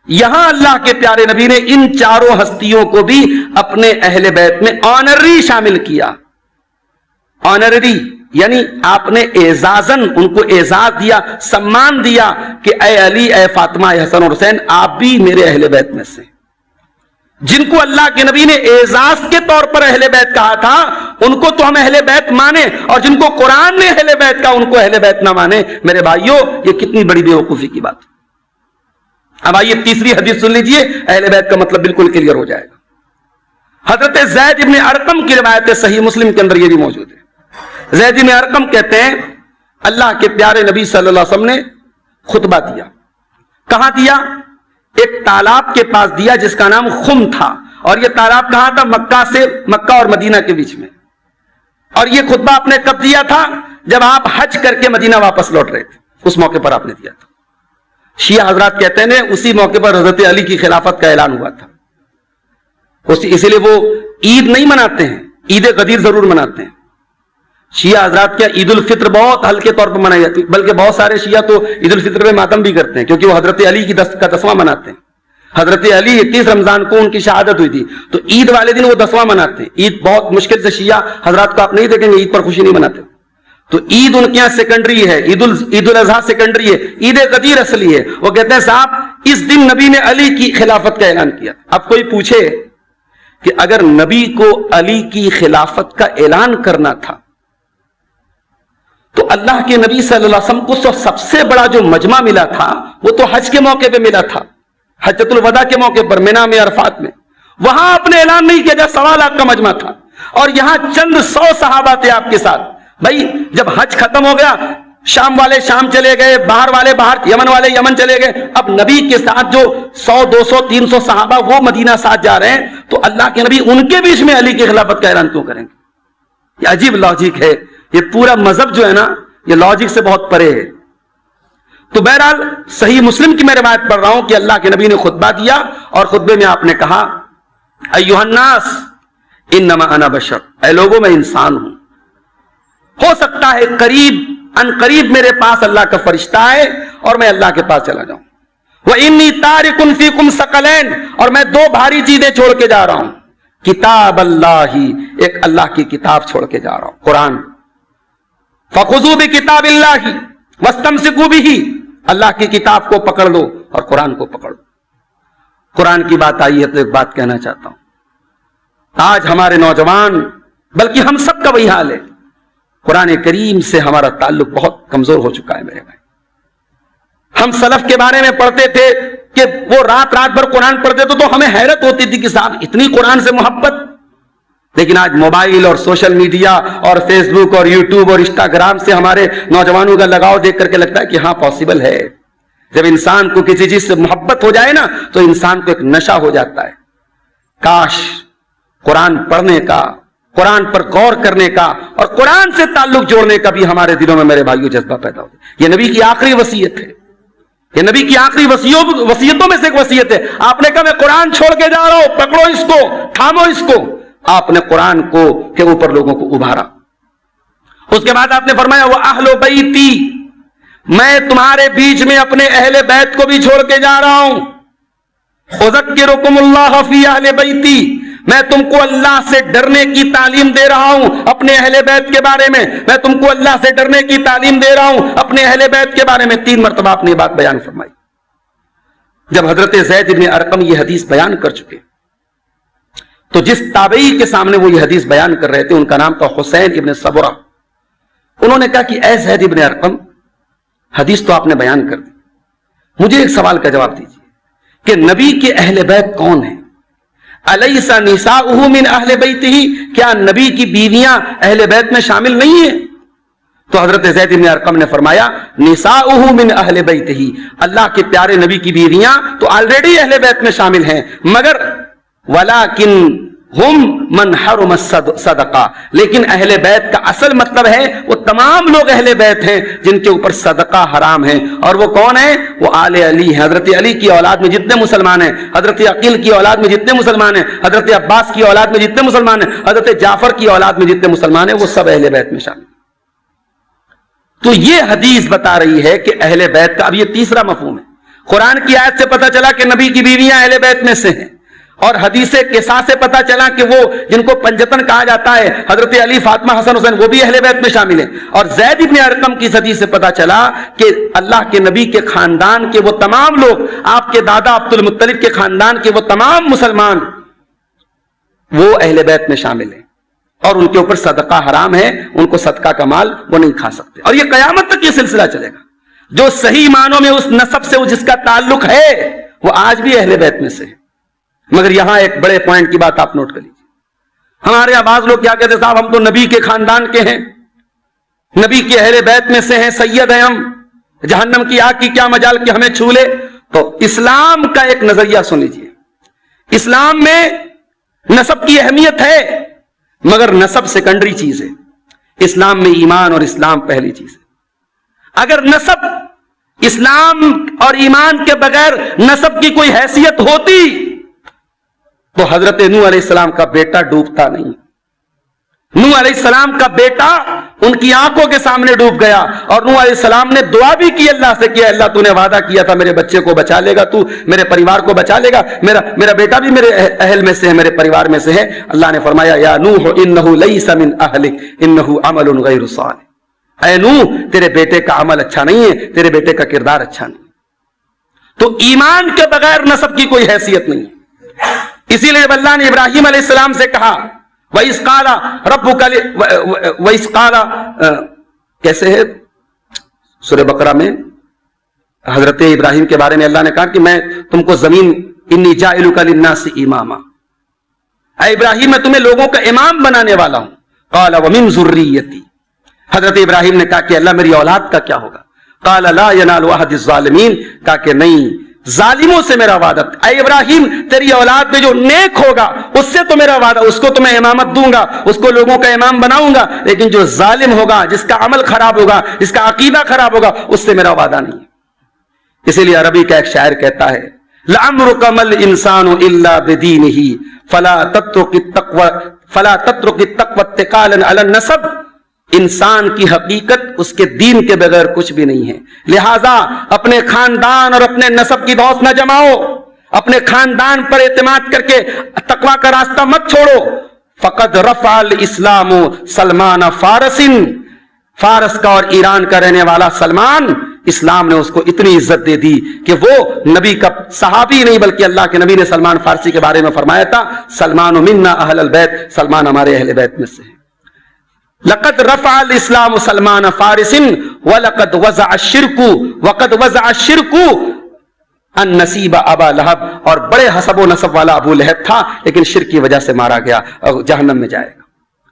یہاں اللہ کے پیارے نبی نے ان چاروں ہستیوں کو بھی اپنے اہل بیت میں آنرری شامل کیا. آنرری یعنی آپ نے اعزازن ان کو اعزاز دیا، سمان دیا کہ اے علی، اے فاطمہ، اے حسن اور حسین، آپ بھی میرے اہل بیت میں سے. جن کو اللہ کے نبی نے اعزاز کے طور پر اہل بیت کہا تھا ان کو تو ہم اہل بیت مانے، اور جن کو قرآن نے اہل بیت کہا ان کو اہل بیت نہ مانے. میرے بھائیوں، یہ کتنی بڑی بے وقوفی کی بات. اب آئیے تیسری حدیث سن لیجئے، اہل بیت کا مطلب بالکل کلیئر ہو جائے گا. حضرت زید ابن ارقم کی روایت ہے، صحیح مسلم کے اندر یہ بھی موجود ہے. زید ابن ارقم کہتے ہیں اللہ کے پیارے نبی صلی اللہ علیہ وسلم نے خطبہ دیا. کہاں دیا؟ ایک تالاب کے پاس دیا جس کا نام خم تھا، اور یہ تالاب کہاں تھا؟ مکہ اور مدینہ کے بیچ میں. اور یہ خطبہ آپ نے کب دیا تھا؟ جب آپ حج کر کے مدینہ واپس لوٹ رہے تھے، اس موقع پر آپ نے دیا تھا. شیعہ حضرات کہتے ہیں اسی موقع پر حضرت علی کی خلافت کا اعلان ہوا تھا. اسی لیے وہ عید نہیں مناتے ہیں، عید غدیر ضرور مناتے ہیں. شیعہ حضرات کیا عید الفطر بہت ہلکے طور پر منائی جاتی ہے، بلکہ بہت سارے شیعہ تو عید الفطر میں ماتم بھی کرتے ہیں، کیونکہ وہ حضرت علی کی کا 10واں مناتے ہیں. حضرت علی 31 رمضان کو ان کی شہادت ہوئی تھی، تو عید والے دن وہ 10واں مناتے ہیں. عید بہت مشکل سے شیعہ حضرات کو آپ نہیں دیکھیں گے عید پر خوشی نہیں مناتے. تو عید ان کے یہاں سیکنڈری ہے، عید الاضحیٰ سیکنڈری ہے، عید غدیر اصلی ہے. وہ کہتے ہیں صاحب اس دن نبی نے علی کی خلافت کا اعلان کیا. اب کوئی پوچھے کہ اگر نبی کو علی کی خلافت کا اعلان کرنا تھا تو اللہ کے نبی صلی اللہ علیہ وسلم کو سب سے بڑا جو مجمع ملا تھا وہ تو حج کے موقع پہ ملا تھا، حجۃ الوداع کے موقع پر مینا میں، عرفات میں. وہاں آپ نے اعلان نہیں کیا جب 1.25 لاکھ کا مجمع تھا، اور یہاں چند 100 صحابہ تھے آپ کے ساتھ. بھائی جب حج ختم ہو گیا، شام والے شام چلے گئے، باہر والے باہر، یمن والے یمن چلے گئے، اب نبی کے ساتھ جو 100 200 300 صحابہ وہ مدینہ ساتھ جا رہے ہیں، تو اللہ کے نبی ان کے بیچ میں علی کی خلافت کا اعلان کیوں کریں گے؟ یہ عجیب لاجک ہے. یہ پورا مذہب جو ہے نا یہ لاجک سے بہت پرے ہے. تو بہرحال صحیح مسلم کی میں روایت پڑھ رہا ہوں کہ اللہ کے نبی نے خطبہ دیا، اور خطبے میں آپ نے کہا ایھا الناس انما انا بشر، اے لوگوں میں انسان ہوں، ہو سکتا ہے ان قریب میرے پاس اللہ کا فرشتہ ہے اور میں اللہ کے پاس چلا جاؤں. وَإِنِّي تَارِكٌ فِيكُمْ ثَقَلَيْنِ، اور میں 2 بھاری چیزیں چھوڑ کے جا رہا ہوں. کتاب اللہ، ایک اللہ کی کتاب چھوڑ کے جا رہا ہوں، قرآن. فَخُذُوا بِكِتَابِ اللَّهِ وَاسْتَمْسِكُوا بِهِ، اللہ کی کتاب کو پکڑ لو اور قرآن کو پکڑ لو. قرآن کی بات آئی ہے تو ایک بات کہنا چاہتا ہوں. آج ہمارے نوجوان بلکہ ہم سب کا وہی حال ہے. قرآن کریم سے ہمارا تعلق بہت کمزور ہو چکا ہے میرے بھائی. ہم سلف کے بارے میں پڑھتے تھے کہ وہ رات رات بھر قرآن پڑھتے تھے تو ہمیں حیرت ہوتی تھی کہ صاحب اتنی قرآن سے محبت. لیکن آج موبائل اور سوشل میڈیا اور فیس بک اور یوٹیوب اور انسٹاگرام سے ہمارے نوجوانوں کا لگاؤ دیکھ کر کے لگتا ہے کہ ہاں پاسبل ہے. جب انسان کو کسی چیز سے محبت ہو جائے نا تو انسان کو ایک نشہ ہو جاتا ہے. کاش قرآن پڑھنے کا، قرآن پر غور کرنے کا اور قرآن سے تعلق جوڑنے کا بھی ہمارے دلوں میں میرے بھائیوں جذبہ پیدا ہو. یہ نبی کی آخری وصیت ہے. یہ نبی کی آخری وصیتوں میں سے ایک وصیت ہے. آپ نے کہا میں قرآن چھوڑ کے جا رہا ہوں، پکڑو اس کو، تھامو اس کو. آپ نے قرآن کو کے اوپر لوگوں کو ابھارا. اس کے بعد آپ نے فرمایا وہ اہل بیتی، میں تمہارے بیچ میں اپنے اہل بیت کو بھی چھوڑ کے جا رہا ہوں. اذکرکم اللہ فی اہل بیتی، میں تم کو اللہ سے ڈرنے کی تعلیم دے رہا ہوں اپنے اہل بیت کے بارے میں. میں تم کو اللہ سے ڈرنے کی تعلیم دے رہا ہوں اپنے اہل بیت کے بارے میں. 3 مرتبہ آپ نے یہ بات بیان فرمائی. جب حضرت زید بن ارقم یہ حدیث بیان کر چکے تو جس تابعی کے سامنے وہ یہ حدیث بیان کر رہے تھے ان کا نام تھا حسین ابن صبرہ. انہوں نے کہا کہ اے زید بن ارقم، حدیث تو آپ نے بیان کر دی، مجھے ایک سوال کا جواب دیجیے کہ نبی کے اہل بیت کون ہیں؟ الیس نساؤہ من اہل بیتہ، کیا نبی کی بیویاں اہل بیت میں شامل نہیں ہیں؟ تو حضرت زید بن ارقم نے فرمایا نساؤہ من اہل بیتہ، اللہ کے پیارے نبی کی بیویاں تو آلریڈی اہل بیت میں شامل ہیں، مگر ولیکن ہم من حرم صدقہ، لیکن اہل بیت کا اصل مطلب ہے وہ تمام لوگ اہل بیت ہیں جن کے اوپر صدقہ حرام ہے. اور وہ کون ہیں؟ وہ آل علی ہیں. حضرت علی کی اولاد میں جتنے مسلمان ہیں، حضرت عقیل کی اولاد میں جتنے مسلمان ہیں، حضرت عباس کی اولاد میں جتنے مسلمان ہیں، حضرت جعفر کی اولاد میں جتنے مسلمان ہیں، وہ سب اہل بیت میں شامل ہیں. تو یہ حدیث بتا رہی ہے کہ اہل بیت کا اب یہ تیسرا مفہوم ہے. قرآن کی آیت سے پتہ چلا کہ نبی کی بیویاں اہل بیت میں سے ہیں، اور حدیث قصا سے پتا چلا کہ وہ جن کو پنجتن کہا جاتا ہے حضرت علی، فاطمہ، حسن، حسین، وہ بھی اہل بیت میں شامل ہیں. اور زید بن ارقم کی حدیث سے پتا چلا کہ اللہ کے نبی کے خاندان کے وہ تمام لوگ، آپ کے دادا عبد المطلب کے خاندان کے وہ تمام مسلمان، وہ اہل بیت میں شامل ہیں اور ان کے اوپر صدقہ حرام ہے. ان کو صدقہ کا مال وہ نہیں کھا سکتے. اور یہ قیامت تک یہ سلسلہ چلے گا. جو صحیح معنوں میں اس نسب سے جس کا تعلق ہے وہ آج بھی اہل بیت میں سے ہے. مگر یہاں ایک بڑے پوائنٹ کی بات آپ نوٹ کر لیجیے. ہمارے یہاں بعض لوگ کیا کہتے ہیں صاحب ہم تو نبی کے خاندان کے ہیں، نبی کے اہل بیت میں سے ہیں، سید ہیں ہم، جہنم کی آگ کی کیا مجال کہ ہمیں چھو لے. تو اسلام کا ایک نظریہ سن لیجیے. اسلام میں نسب کی اہمیت ہے مگر نسب سیکنڈری چیز ہے. اسلام میں ایمان اور اسلام پہلی چیز ہے. اگر نسب، اسلام اور ایمان کے بغیر نسب کی کوئی حیثیت ہوتی تو حضرت نوح علیہ السلام کا بیٹا ڈوبتا نہیں. نوح علیہ السلام کا بیٹا ان کی آنکھوں کے سامنے ڈوب گیا اور نوح علیہ السلام نے دعا بھی کی اللہ سے، کیا اللہ تو نے وعدہ کیا تھا میرے بچے کو بچا لے گا، تو میرے پریوار کو بچا لے گا، میرا بیٹا بھی میرے اہل میں سے ہے، میرے پریوار میں سے ہے. اللہ نے فرمایا یا نوح انہ لیس من اہلک انہ عمل غیر صالح، اے نوح تیرے بیٹے کا عمل اچھا نہیں ہے، تیرے بیٹے کا کردار اچھا نہیں. تو ایمان کے بغیر نسب کی کوئی حیثیت نہیں ہے. اسی لیے جب اللہ نے ابراہیم علیہ السلام سے کہا وَإِذْ قَالَ رَبُّكَ وَإِذْ قَالَ کیسے ہے سورہ بقرہ میں حضرت ابراہیم کے بارے میں اللہ نے کہا کہ میں تم کو زمین انی جاعلک للناس اماما، اے ابراہیم میں تمہیں لوگوں کا امام بنانے والا ہوں. قال ومن ذریتی، حضرت ابراہیم نے کہا کہ اللہ میری اولاد کا کیا ہوگا؟ قال لا ینال عہد الظالمین، کہا کہ نہیں ظالموں سے میرا وعدہ. اے ابراہیم تیری اولاد میں جو نیک ہوگا اس سے تو میرا وعدہ، اس کو تو میں امامت دوں گا، اس کو لوگوں کا امام بناؤں گا، لیکن جو ظالم ہوگا، جس کا عمل خراب ہوگا، جس کا عقیدہ خراب ہوگا، اس سے میرا وعدہ نہیں. اسی لیے عربی کا ایک شاعر کہتا ہے لعمرک مل انسان الا بدینہ فلا تترک التقوی اتکالا علی النسب، انسان کی حقیقت اس کے دین کے بغیر کچھ بھی نہیں ہے. لہذا اپنے خاندان اور اپنے نسب کی دوست نہ جماؤ، اپنے خاندان پر اعتماد کر کے تقوی کا راستہ مت چھوڑو. فقد رفع الاسلام سلمان فارس، فارس کا اور ایران کا رہنے والا سلمان اسلام نے اس کو اتنی عزت دے دی کہ وہ نبی کا صحابی نہیں بلکہ اللہ کے نبی نے سلمان فارسی کے بارے میں فرمایا تھا سلمان منا اہل البیت، سلمان ہمارے اہل بیت میں سے ہیں۔ لقد رفع الاسلام سلمان فارس ولقد وزع الشرک وقد وزع الشرک النصیب ابا لہب، اور بڑے حسب و نسب والا ابو لہب تھا لیکن شرک کی وجہ سے مارا گیا اور جہنم میں جائے گا۔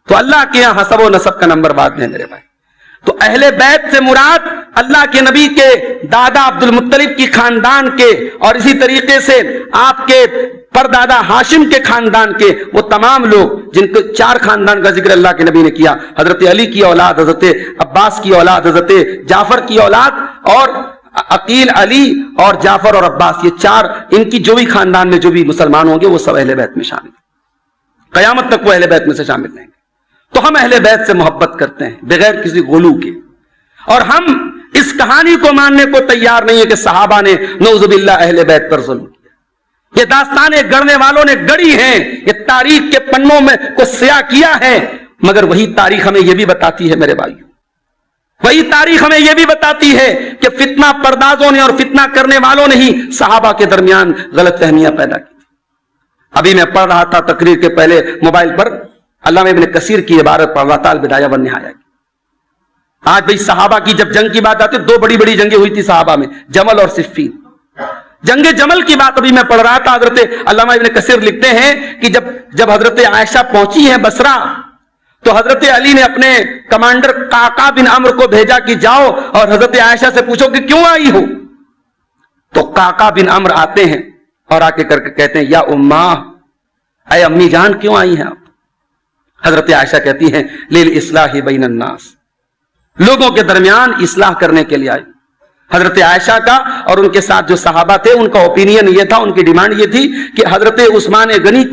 تو اللہ کے یہاں حسب و نسب کا نمبر بعد میں میرے بھائی۔ تو اہل بیت سے مراد اللہ کے نبی کے دادا عبد المطلب کی خاندان کے، اور اسی طریقے سے آپ کے پردادا ہاشم کے خاندان کے وہ تمام لوگ جن کو 4 خاندان کا ذکر اللہ کے نبی نے کیا، حضرت علی کی اولاد، حضرت عباس کی اولاد، حضرت جعفر کی اولاد، اور عقیل، علی اور جعفر اور عباس، یہ 4 ان کی جو بھی خاندان میں جو بھی مسلمان ہوں گے وہ سب اہل بیت میں شامل ہیں، قیامت تک وہ اہل بیت میں سے شامل رہیں گے۔ تو ہم اہل بیت سے محبت کرتے ہیں بغیر کسی غلو کے، اور ہم اس کہانی کو ماننے کو تیار نہیں ہے کہ صحابہ نے نعوذ باللہ اہل بیت پر ظلم کیا۔ یہ داستانیں گڑنے والوں نے گڑی ہیں، یہ تاریخ کے پنوں میں کو سیاہ کیا ہے، مگر وہی تاریخ ہمیں یہ بھی بتاتی ہے میرے بھائیوں، وہی تاریخ ہمیں یہ بھی بتاتی ہے کہ فتنہ پردازوں نے اور فتنہ کرنے والوں نے ہی صحابہ کے درمیان غلط فہمیاں پیدا کی۔ ابھی میں پڑھ رہا تھا تقریر کے پہلے موبائل پر علامہ ابن کثیر کی عبارت پڑھ رہا تھا البدایہ والنہایہ کی۔ آج بھئی صحابہ کی جب جنگ کی بات آتی ہے، 2 بڑی بڑی جنگیں ہوئی تھی صحابہ میں، جمل اور صفین۔ جنگ جمل کی بات ابھی میں پڑھ رہا تھا، حضرت علامہ ابن کثیر لکھتے ہیں کہ جب حضرت عائشہ پہنچی ہیں بصرہ تو حضرت علی نے اپنے کمانڈر قعقاع بن عمرو کو بھیجا کہ جاؤ اور حضرت عائشہ سے پوچھو کہ کیوں آئی ہو۔ تو قعقاع بن عمرو آتے ہیں اور آ کے کر کے کہتے ہیں یا اماں، اے امی جان کیوں آئی ہیں آپ؟ حضرت عائشہ کہتی ہیں لِلْإِصْلَاحِ بَيْنَ النَّاسِ، لوگوں کے درمیان اصلاح کرنے کے لیے آئی۔ حضرت عائشہ کا اور ان کے ساتھ جو صحابہ تھے ان کا اوپینین یہ تھا، ان کی ڈیمانڈ یہ تھی کہ حضرت عثمان غنی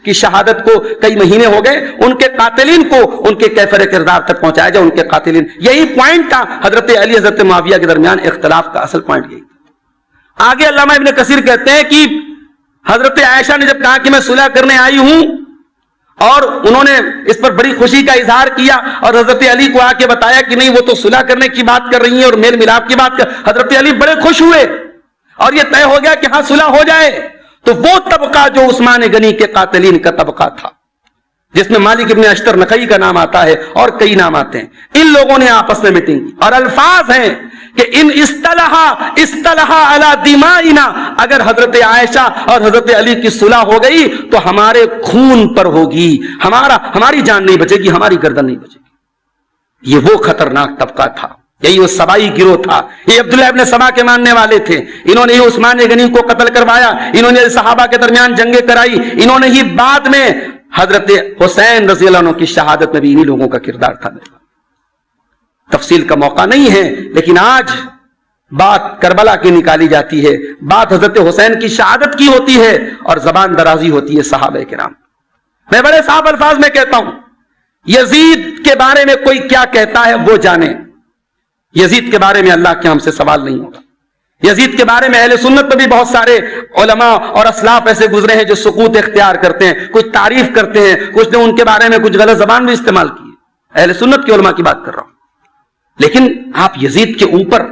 کی شہادت کو کئی مہینے ہو گئے، ان کے قاتلین کو ان کے کیفر کردار تک پہنچایا جائے، ان کے قاتلین، یہی پوائنٹ تھا حضرت علی حضرت معاویہ کے درمیان اختلاف کا اصل پوائنٹ یہی تھا۔ آگے علامہ ابن کثیر کہتے ہیں کہ حضرت عائشہ نے جب کہا کہ میں صلح کرنے آئی ہوں، اور انہوں نے اس پر بڑی خوشی کا اظہار کیا اور حضرت علی کو آ کے بتایا کہ نہیں وہ تو صلح کرنے کی بات کر رہی ہیں اور میل ملاپ کی بات کر، حضرت علی بڑے خوش ہوئے اور یہ طے ہو گیا کہ ہاں صلح ہو جائے۔ تو وہ طبقہ جو عثمان غنی کے قاتلین کا طبقہ تھا، جس میں مالک ابن اشتر نخعی کا نام آتا ہے اور کئی نام آتے ہیں، ان لوگوں نے آپس میں میٹنگ کی اور الفاظ ہیں کہ ان اصطلح علی دمائنا، اگر حضرت عائشہ اور حضرت علی کی صلح ہو گئی تو ہمارے خون پر ہوگی، ہماری جان نہیں بچے گی، ہماری گردن نہیں بچے گی۔ یہ وہ خطرناک طبقہ تھا، یہی وہ سبائی گروہ تھا، یہ عبداللہ ابن سبا کے ماننے والے تھے، انہوں نے ہی عثمان غنی کو قتل کروایا، انہوں نے صحابہ کے درمیان جنگیں کرائی، انہوں نے ہی بعد میں حضرت حسین رضی اللہ عنہ کی شہادت میں بھی انہی لوگوں کا کردار تھا۔ تفصیل کا موقع نہیں ہے، لیکن آج بات کربلا کی نکالی جاتی ہے، بات حضرت حسین کی شہادت کی ہوتی ہے اور زبان درازی ہوتی ہے صحابہ کرام۔ میں بڑے صاف الفاظ میں کہتا ہوں، یزید کے بارے میں کوئی کیا کہتا ہے وہ جانے، یزید کے بارے میں اللہ کے ہم سے سوال نہیں ہوگا۔ یزید کے بارے میں اہل سنت میں بھی بہت سارے علماء اور اسلاف ایسے گزرے ہیں جو سکوت اختیار کرتے ہیں، کچھ تعریف کرتے ہیں، کچھ نے ان کے بارے میں کچھ غلط زبان بھی استعمال کی ہے، اہل سنت کے علماء کی بات کر رہا ہوں۔ لیکن آپ یزید کے اوپر،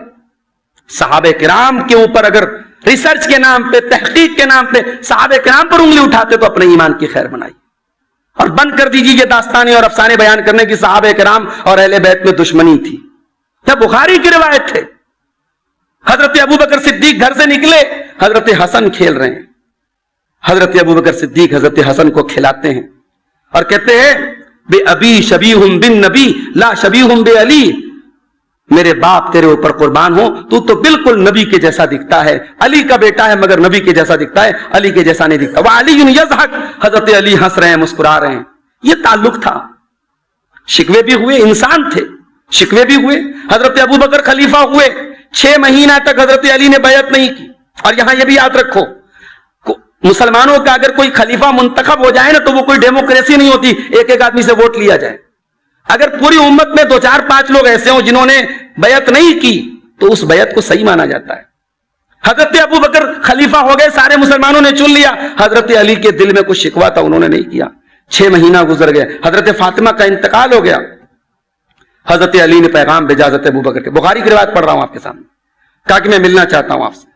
صحابہ کرام کے اوپر اگر ریسرچ کے نام پہ، تحقیق کے نام پہ صحابہ کرام پر انگلی اٹھاتے تو اپنے ایمان کی خیر بنائیے اور بند کر دیجیے یہ داستانے اور افسانے بیان کرنے کی صحابہ کرام اور اہل بیت میں دشمنی تھی۔ یہ بخاری کی روایت ہے، حضرت ابوبکر صدیق گھر سے نکلے، حضرت حسن کھیل رہے ہیں، حضرت ابوبکر صدیق حضرت حسن کو کھلاتے ہیں اور کہتے ہیں بے ابی شبیہم بن نبی لا شبیہم بے علی، میرے باپ تیرے اوپر قربان ہو، تو بالکل نبی کے جیسا دکھتا ہے، علی کا بیٹا ہے مگر نبی کے جیسا دکھتا ہے، علی کے جیسا نہیں دکھتا۔ وعلی یضحک، حضرت علی ہنس رہے ہیں، مسکرا رہے ہیں۔ یہ تعلق تھا، شکوے بھی ہوئے، انسان تھے، شکوے بھی ہوئے۔ حضرت ابوبکر خلیفہ ہوئے، 6 مہینہ تک حضرت علی نے بیعت نہیں کی۔ اور یہاں یہ بھی یاد رکھو، مسلمانوں کا اگر کوئی خلیفہ منتخب ہو جائے نا تو وہ کوئی ڈیموکریسی نہیں ہوتی، ایک ایک آدمی سے ووٹ لیا جائے۔ اگر پوری امت میں 2 4 5 لوگ ایسے ہوں جنہوں نے بیعت نہیں کی تو اس بیعت کو صحیح مانا جاتا ہے۔ حضرت ابوبکر خلیفہ ہو گئے، سارے مسلمانوں نے چن لیا، حضرت علی کے دل میں کچھ شکوہ تھا، انہوں نے نہیں کیا۔ 6 مہینہ گزر گئے، حضرت فاطمہ کا انتقال ہو گیا، حضرت علی نے پیغام بھیجا حضرت ابوبکر کے، بخاری کی روایت پڑھ رہا ہوں آپ کے سامنے، کہا کہ میں ملنا چاہتا ہوں آپ سے.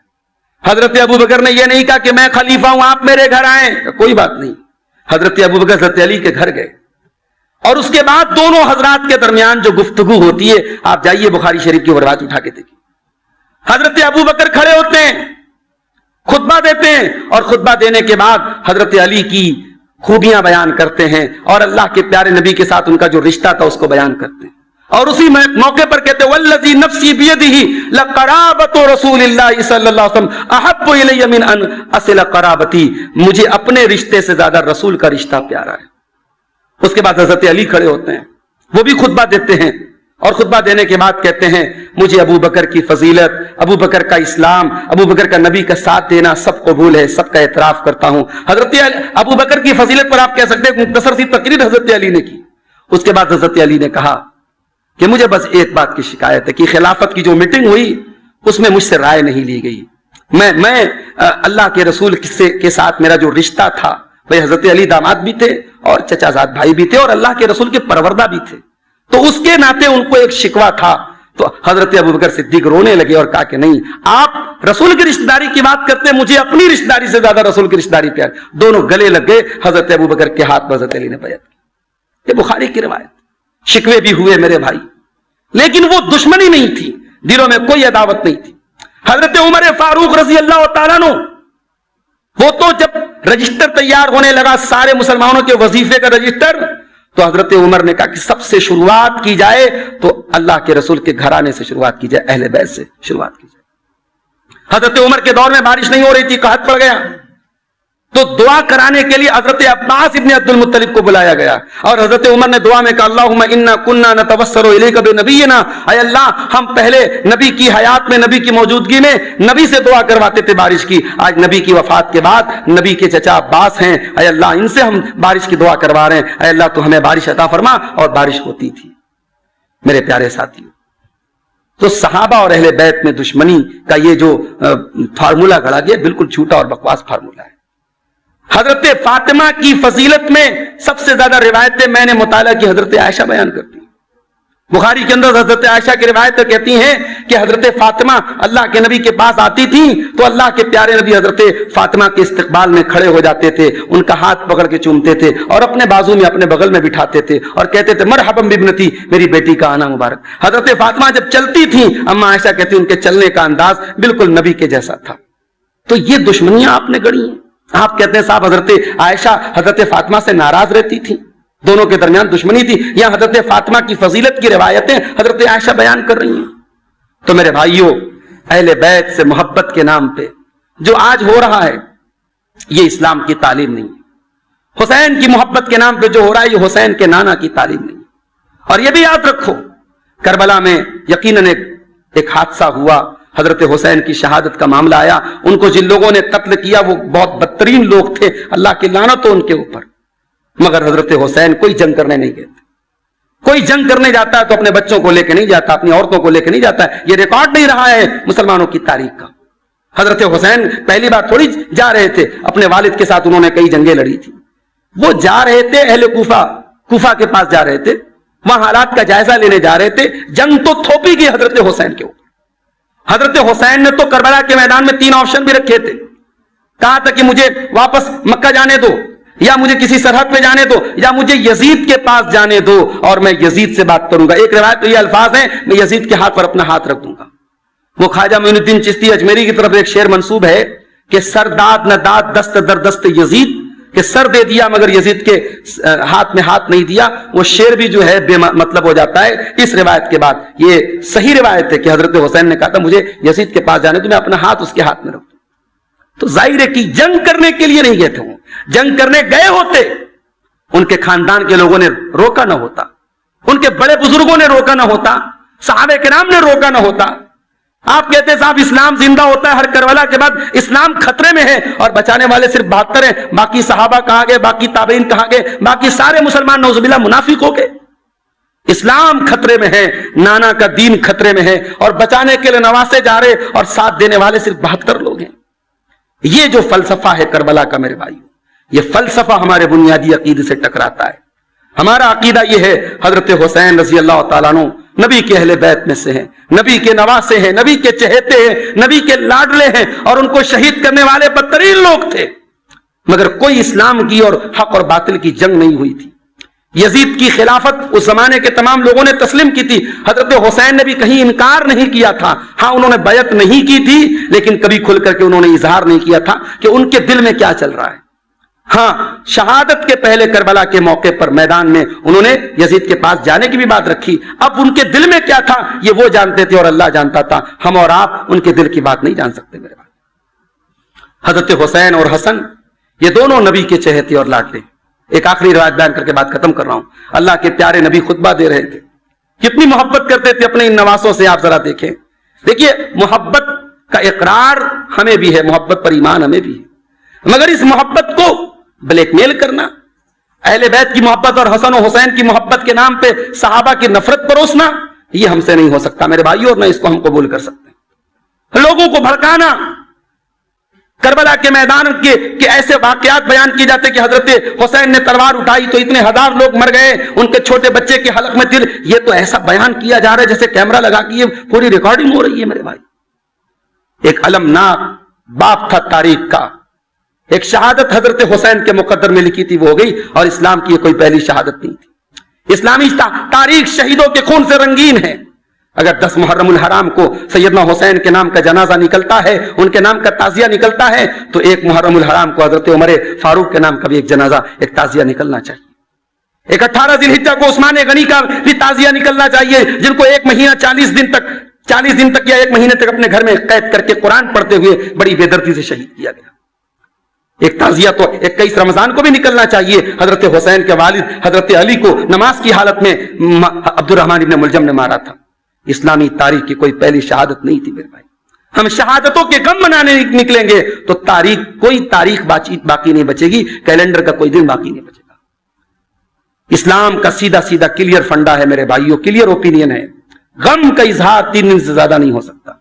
حضرت ابو بکر نے یہ نہیں کہا کہ میں خلیفہ ہوں آپ میرے گھر آئیں, کوئی بات نہیں. حضرت ابو بکر حضرت علی کے گھر گئے اور اس کے بعد دونوں حضرات کے درمیان جو گفتگو ہوتی ہے, آپ جائیے بخاری شریف کی روایت اٹھا کے دیکھیے. حضرت ابو بکر کھڑے ہوتے ہیں, خطبہ دیتے ہیں, اور خطبہ دینے کے بعد حضرت علی کی خوبیاں بیان کرتے ہیں اور اللہ کے پیارے نبی کے ساتھ ان کا جو رشتہ تھا اس کو بیان کرتے ہیں. اور اسی موقع پر کہتے ہیں والذی نفسی بیدہ لقرابۃ رسول اللہ صلی اللہ علیہ وسلم احب الی من ان اصل قرابتی, مجھے اپنے رشتے سے زیادہ رسول کا رشتہ پیارا ہے. اس کے بعد حضرت علی کھڑے ہوتے ہیں, وہ بھی خطبہ دیتے ہیں اور خطبہ دینے کے بعد کہتے ہیں مجھے ابو بکر کی فضیلت, ابو بکر کا اسلام, ابو بکر کا نبی کا ساتھ دینا سب قبول ہے, سب کا اعتراف کرتا ہوں. حضرت ابو بکر کی فضیلت پر آپ کہہ سکتے ہیں مختصر سی تقریر حضرت علی نے کی. اس کے بعد حضرت علی نے کہا کہ مجھے بس ایک بات کی شکایت ہے کہ خلافت کی جو میٹنگ ہوئی اس میں مجھ سے رائے نہیں لی گئی. میں اللہ کے رسول کے ساتھ میرا جو رشتہ تھا, بھائی حضرت علی داماد بھی تھے اور چچا زاد بھائی بھی تھے اور اللہ کے رسول کے پروردہ بھی تھے, تو اس کے ناطے ان کو ایک شکوہ تھا. تو حضرت ابو بکر صدیق رونے لگے اور کہا کہ نہیں, آپ رسول کی رشتہ داری کی بات کرتے, مجھے اپنی رشتہ داری سے زیادہ رسول کی رشتہ داری پیار. دونوں گلے لگ گئے, حضرت ابو بکر کے ہاتھ پر حضرت علی نے بیعت کی. یہ بخاری کی روایت. شکوے بھی ہوئے میرے بھائی, لیکن وہ دشمنی نہیں تھی, دلوں میں کوئی عداوت نہیں تھی. حضرت عمر فاروق رضی اللہ تعالیٰ عنہ, وہ تو جب رجسٹر تیار ہونے لگا سارے مسلمانوں کے وظیفے کا رجسٹر, تو حضرت عمر نے کہا کہ سب سے شروعات کی جائے تو اللہ کے رسول کے گھرانے سے شروعات کی جائے, اہل بیت سے شروعات کی جائے. حضرت عمر کے دور میں بارش نہیں ہو رہی تھی, قحط پڑ گیا, تو دعا کرانے کے لیے حضرت عباس ابن عبد المطلب کو بلایا گیا اور حضرت عمر نے دعا میں کہا اللہم انا کننا نتوسل الیک بنبینا, اے اللہ ہم پہلے نبی کی حیات میں, نبی کی موجودگی میں نبی سے دعا کرواتے تھے بارش کی, آج نبی کی وفات کے بعد نبی کے چچا عباس ہیں, اے اللہ ان سے ہم بارش کی دعا کروا رہے ہیں, اے اللہ تو ہمیں بارش عطا فرما. اور بارش ہوتی تھی. میرے پیارے ساتھیوں, تو صحابہ اور اہل بیت میں دشمنی کا یہ جو فارمولہ گھڑا گیا بالکل جھوٹا اور بکواس فارمولہ ہے. حضرت فاطمہ کی فضیلت میں سب سے زیادہ روایتیں میں نے مطالعہ کی حضرت عائشہ بیان کرتی ہیں. بخاری کے اندر حضرت عائشہ کی روایتیں کہتی ہیں کہ حضرت فاطمہ اللہ کے نبی کے پاس آتی تھیں تو اللہ کے پیارے نبی حضرت فاطمہ کے استقبال میں کھڑے ہو جاتے تھے, ان کا ہاتھ پکڑ کے چومتے تھے اور اپنے بازو میں اپنے بغل میں بٹھاتے تھے اور کہتے تھے مرحبا بابنتی, میری بیٹی کا آنا مبارک. حضرت فاطمہ جب چلتی تھیں, اما عائشہ کہتی ان کے چلنے کا انداز بالکل نبی کے جیسا تھا. تو یہ دشمنیاں آپ نے گڑی ہیں. آپ کہتے ہیں صاحب حضرت عائشہ حضرت فاطمہ سے ناراض رہتی تھی, دونوں کے درمیان دشمنی تھی, یا حضرت فاطمہ کی فضیلت کی روایتیں حضرت عائشہ بیان کر رہی ہیں. تو میرے بھائیوں, اہل بیت سے محبت کے نام پہ جو آج ہو رہا ہے یہ اسلام کی تعلیم نہیں ہے. حسین کی محبت کے نام پہ جو ہو رہا ہے یہ حسین کے نانا کی تعلیم نہیں ہے. اور یہ بھی یاد رکھو, کربلا میں یقیناً ایک حادثہ ہوا, حضرت حسین کی شہادت کا معاملہ آیا, ان کو جن لوگوں نے قتل کیا وہ بہت بدترین لوگ تھے, اللہ کی لعنت ہو ان کے اوپر, مگر حضرت حسین کوئی جنگ کرنے نہیں گئے تھے. کوئی جنگ کرنے جاتا ہے تو اپنے بچوں کو لے کے نہیں جاتا, اپنی عورتوں کو لے کے نہیں جاتا ہے. یہ ریکارڈ نہیں رہا ہے مسلمانوں کی تاریخ کا. حضرت حسین پہلی بار تھوڑی جا رہے تھے, اپنے والد کے ساتھ انہوں نے کئی جنگیں لڑی تھی. وہ جا رہے تھے اہل کوفہ کے پاس جا رہے تھے, وہاں حالات کا جائزہ لینے جا رہے تھے. جنگ تو تھوپی گئی حضرت حسین کے اوپر. حضرت حسین نے تو کربلا کے میدان میں 3 آپشن بھی رکھے تھے. کہا تھا کہ مجھے واپس مکہ جانے دو, یا مجھے کسی سرحد پہ جانے دو, یا مجھے یزید کے پاس جانے دو اور میں یزید سے بات کروں گا. ایک روایت تو یہ الفاظ ہیں میں یزید کے ہاتھ پر اپنا ہاتھ رکھ دوں گا. وہ خواجہ معین الدین چشتی اجمیری کی طرف ایک شعر منسوب ہے کہ سر داد نہ داد دست در دست یزید, کہ سر دے دیا مگر یزید کے ہاتھ میں ہاتھ نہیں دیا. وہ شعر بھی جو ہے بے مطلب ہو جاتا ہے اس روایت کے بعد. یہ صحیح روایت ہے کہ حضرت حسین نے کہا تھا مجھے یزید کے پاس جانے تو میں اپنا ہاتھ اس کے ہاتھ میں رکھ دوں. تو ظاہر ہے کہ جنگ کرنے کے لیے نہیں گئے تھے, وہ جنگ کرنے گئے ہوتے, ان کے خاندان کے لوگوں نے روکا نہ ہوتا, ان کے بڑے بزرگوں نے روکا نہ ہوتا, صحابہ کرام نے روکا نہ ہوتا. آپ کہتے ہیں صاحب اسلام زندہ ہوتا ہے ہر کربلا کے بعد, اسلام خطرے میں ہے اور بچانے والے صرف 72 ہیں, باقی صحابہ کہاں گئے, باقی تابعین کہاں گئے, باقی سارے مسلمان نعوذ باللہ منافق ہو گئے. اسلام خطرے میں ہے, نانا کا دین خطرے میں ہے, اور بچانے کے لیے نواسے جا رہے اور ساتھ دینے والے صرف 72 لوگ ہیں. یہ جو فلسفہ ہے کربلا کا میرے بھائی, یہ فلسفہ ہمارے بنیادی عقیدے سے ٹکراتا ہے. ہمارا عقیدہ یہ ہے حضرت حسین رضی اللہ تعالیٰ عنہ نبی کے اہل بیت میں سے ہیں, نبی کے نواسے ہیں, نبی کے چہیتے ہیں, نبی کے لاڈلے ہیں, اور ان کو شہید کرنے والے بدترین لوگ تھے, مگر کوئی اسلام کی اور حق اور باطل کی جنگ نہیں ہوئی تھی. یزید کی خلافت اس زمانے کے تمام لوگوں نے تسلیم کی تھی. حضرت حسین نے بھی کہیں انکار نہیں کیا تھا. ہاں انہوں نے بیعت نہیں کی تھی, لیکن کبھی کھل کر کے انہوں نے اظہار نہیں کیا تھا کہ ان کے دل میں کیا چل رہا ہے. ہاں شہادت کے پہلے کربلا کے موقع پر میدان میں انہوں نے یزید کے پاس جانے کی بھی بات رکھی. اب ان کے دل میں کیا تھا یہ وہ جانتے تھے اور اللہ جانتا تھا. ہم اور آپ ان کے دل کی بات نہیں جان سکتے میرے بھائی. حضرت حسین اور حسن یہ دونوں نبی کے چہیتے اور لاڈلے. ایک آخری روایت بیان کر کے بات ختم کر رہا ہوں. اللہ کے پیارے نبی خطبہ دے رہے تھے, کتنی محبت کرتے تھے اپنے ان نواسوں سے, آپ ذرا دیکھیں. دیکھیے محبت کا اقرار ہمیں بھی ہے, محبت پر ایمان ہمیں بھی ہے, مگر اس محبت کو بلیک میل کرنا, اہل بیت کی محبت اور حسن و حسین کی محبت کے نام پہ صحابہ کی نفرت پروسنا, یہ ہم سے نہیں ہو سکتا میرے بھائیوں, اور نہ اس کو ہم قبول کر سکتے. لوگوں کو بھڑکانا, کربلا کے میدان کے ایسے واقعات بیان کیے جاتے کہ حضرت حسین نے تلوار اٹھائی تو اتنے ہزار لوگ مر گئے, ان کے چھوٹے بچے کے حلق میں تیر, یہ تو ایسا بیان کیا جا رہا ہے جیسے کیمرہ لگا کے یہ پوری ریکارڈنگ ہو رہی ہے میرے بھائی. ایک المناک باپ تھا تاریخ کا, ایک شہادت حضرت حسین کے مقدر میں لکھی تھی وہ ہو گئی, اور اسلام کی یہ کوئی پہلی شہادت نہیں تھی. اسلامی تاریخ شہیدوں کے خون سے رنگین ہے. اگر 10 محرم الحرام کو سیدنا حسین کے نام کا جنازہ نکلتا ہے, ان کے نام کا تعزیہ نکلتا ہے, تو 1 محرم الحرام کو حضرت عمر فاروق کے نام کا بھی ایک جنازہ, ایک تعزیہ نکلنا چاہیے. ایک 18 ذی الحجہ کو عثمان غنی کا بھی تعزیہ نکلنا چاہیے, جن کو 1 مہینہ 40 دن تک یا 1 مہینے تک اپنے گھر میں قید کر کے قرآن پڑھتے ہوئے بڑی بے دردی سے شہید کیا گیا. ایک تعزیہ تو 21 رمضان کو بھی نکلنا چاہیے. حضرت حسین کے والد حضرت علی کو نماز کی حالت میں عبد الرحمن ابن ملجم نے مارا تھا. اسلامی تاریخ کی کوئی پہلی شہادت نہیں تھی میرے بھائی. ہم شہادتوں کے غم منانے نکلیں گے تو کوئی تاریخ باقی نہیں بچے گی, کیلنڈر کا کوئی دن باقی نہیں بچے گا. اسلام کا سیدھا سیدھا کلیئر فنڈا ہے میرے بھائیوں, کلیئر اوپینین ہے. غم کا اظہار 3 دن سے زیادہ نہیں ہو سکتا.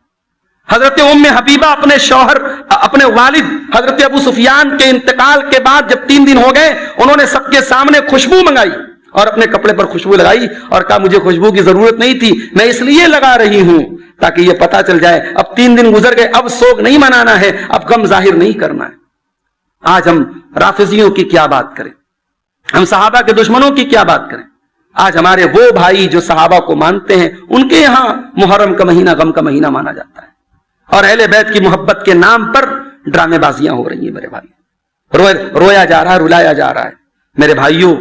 حضرت ام حبیبہ اپنے شوہر اپنے والد حضرت ابو سفیان کے انتقال کے بعد جب 3 دن ہو گئے, انہوں نے سب کے سامنے خوشبو منگائی اور اپنے کپڑے پر خوشبو لگائی اور کہا مجھے خوشبو کی ضرورت نہیں تھی, میں اس لیے لگا رہی ہوں تاکہ یہ پتا چل جائے اب 3 دن گزر گئے, اب سوگ نہیں منانا ہے, اب غم ظاہر نہیں کرنا ہے. آج ہم رافضیوں کی کیا بات کریں, ہم صحابہ کے دشمنوں کی کیا بات کریں. آج ہمارے وہ بھائی جو صحابہ کو مانتے ہیں, ان کے یہاں محرم کا مہینہ غم کا مہینہ مانا جاتا ہے, اور اہل بیت کی محبت کے نام پر ڈرامے بازیاں ہو رہی ہیں میرے بھائی. رویا جا رہا ہے, رلایا جا رہا ہے. میرے بھائیوں,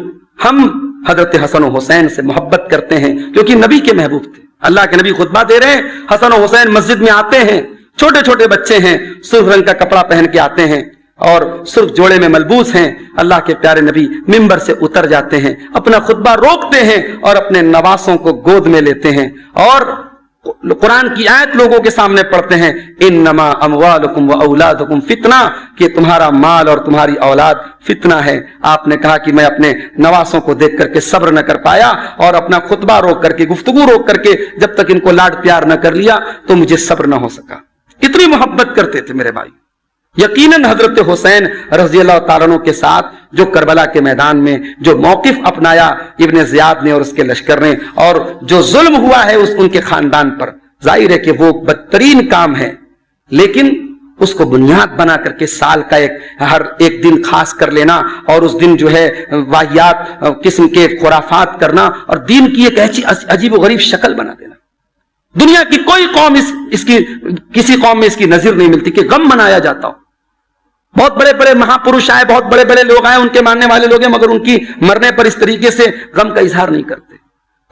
ہم حضرت حسن و حسین سے محبت کرتے ہیں کیونکہ نبی کے محبوب تھے. اللہ کے نبی خطبہ دے رہے ہیں, حسن و حسین مسجد میں آتے ہیں, چھوٹے چھوٹے بچے ہیں, سرخ رنگ کا کپڑا پہن کے آتے ہیں اور سرخ جوڑے میں ملبوس ہیں. اللہ کے پیارے نبی ممبر سے اتر جاتے ہیں, اپنا خطبہ روکتے ہیں اور اپنے نواسوں کو گود میں لیتے ہیں اور قرآن کی آیت لوگوں کے سامنے پڑھتے ہیں, انما اموالکم و اولادکم فتنہ, کہ تمہارا مال اور تمہاری اولاد فتنہ ہے. آپ نے کہا کہ میں اپنے نواسوں کو دیکھ کر کے صبر نہ کر پایا اور اپنا خطبہ روک کر کے, گفتگو روک کر کے جب تک ان کو لاڈ پیار نہ کر لیا تو مجھے صبر نہ ہو سکا. اتنی محبت کرتے تھے میرے بھائی. یقیناً حضرت حسین رضی اللہ تعالیٰ عنہ کے ساتھ جو کربلا کے میدان میں جو موقف اپنایا ابن زیاد نے اور اس کے لشکر نے, اور جو ظلم ہوا ہے ان کے خاندان پر, ظاہر ہے کہ وہ بدترین کام ہے, لیکن اس کو بنیاد بنا کر کے سال کا ہر ایک دن خاص کر لینا اور اس دن جو ہے واہیات قسم کے خرافات کرنا اور دین کی ایک ایسی عجیب و غریب شکل بنا دینا. دنیا کی کوئی قوم کسی قوم میں اس کی نظیر نہیں ملتی کہ غم منایا جاتا ہو. بہت بڑے بڑے مہاپروش آئے, بہت بڑے بڑے لوگ آئے, ان کے ماننے والے لوگ ہیں, مگر ان کی مرنے پر اس طریقے سے غم کا اظہار نہیں کرتے.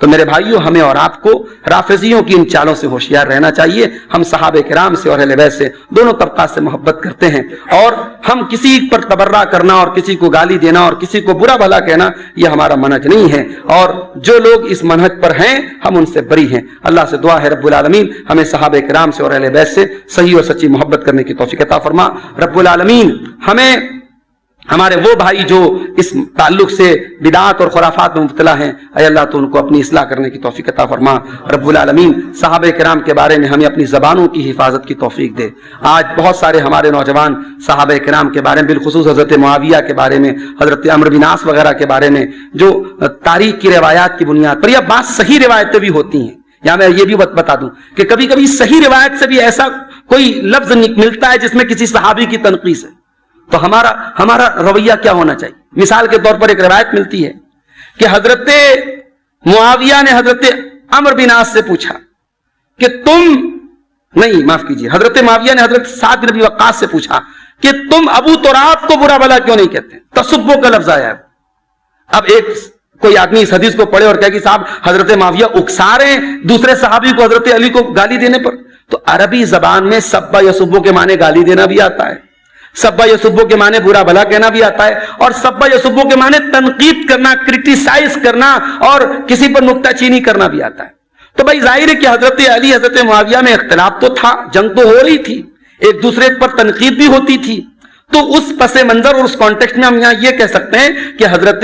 تو میرے بھائیوں, ہمیں اور آپ کو رافضیوں کی ان چالوں سے ہوشیار رہنا چاہیے. ہم صحابہ کرام سے اور اہل بیت سے, دونوں طبقات سے محبت کرتے ہیں, اور ہم کسی پر تبرہ کرنا اور کسی کو گالی دینا اور کسی کو برا بھلا کہنا یہ ہمارا منہج نہیں ہے, اور جو لوگ اس منہج پر ہیں ہم ان سے بری ہیں. اللہ سے دعا ہے رب العالمین ہمیں صحابہ کرام سے اور اہل بیت سے صحیح اور سچی محبت کرنے کی توفیق عطا فرما. رب العالمین ہمیں ہمارے وہ بھائی جو اس تعلق سے بدعات اور خرافات میں مبتلا ہیں, اے اللہ تو ان کو اپنی اصلاح کرنے کی توفیق عطا فرما. رب العالمین صحابہ کرام کے بارے میں ہمیں اپنی زبانوں کی حفاظت کی توفیق دے. آج بہت سارے ہمارے نوجوان صحابہ کرام کے بارے میں, بالخصوص حضرت معاویہ کے بارے میں, حضرت عمرو بن عاص وغیرہ کے بارے میں, جو تاریخ کی روایات کی بنیاد پر, یا بعض صحیح روایتیں بھی ہوتی ہیں, یا میں یہ بھی بتا دوں کہ کبھی کبھی صحیح روایت سے بھی ایسا کوئی لفظ ملتا ہے جس میں کسی صحابی کی تنقیص ہے، تو ہمارا رویہ کیا ہونا چاہیے؟ مثال کے طور پر ایک روایت ملتی ہے کہ حضرت معاویہ نے حضرت عمرو بن عاص سے پوچھا کہ حضرت معاویہ نے حضرت سعد بن ابی وقاص سے پوچھا کہ تم ابو تراب کو برا بلا کیوں نہیں کہتے؟ تسبو کا لفظ آیا ہے۔ اب کوئی آدمی اس حدیث کو پڑھے اور کہے کہ صاحب حضرت معاویہ اکسا رہے ہیں دوسرے صحابی کو حضرت علی کو گالی دینے پر، تو عربی زبان میں سبا یسبو کے معنی گالی دینا بھی آتا ہے، سبا یسبو کے معنی برا بھلا کہنا بھی آتا ہے، اور سبا یسبو کے معنی تنقید کرنا، کرٹیسائز کرنا اور کسی پر نکتہ چینی کرنا بھی آتا ہے۔ تو بھائی ظاہر ہے کہ حضرت علی حضرت معاویہ میں اختلاف تو تھا، جنگ تو ہو رہی تھی، ایک دوسرے پر تنقید بھی ہوتی تھی، تو اس پس منظر اور اس کانٹیکسٹ میں ہم یہاں یہ کہہ سکتے ہیں کہ حضرت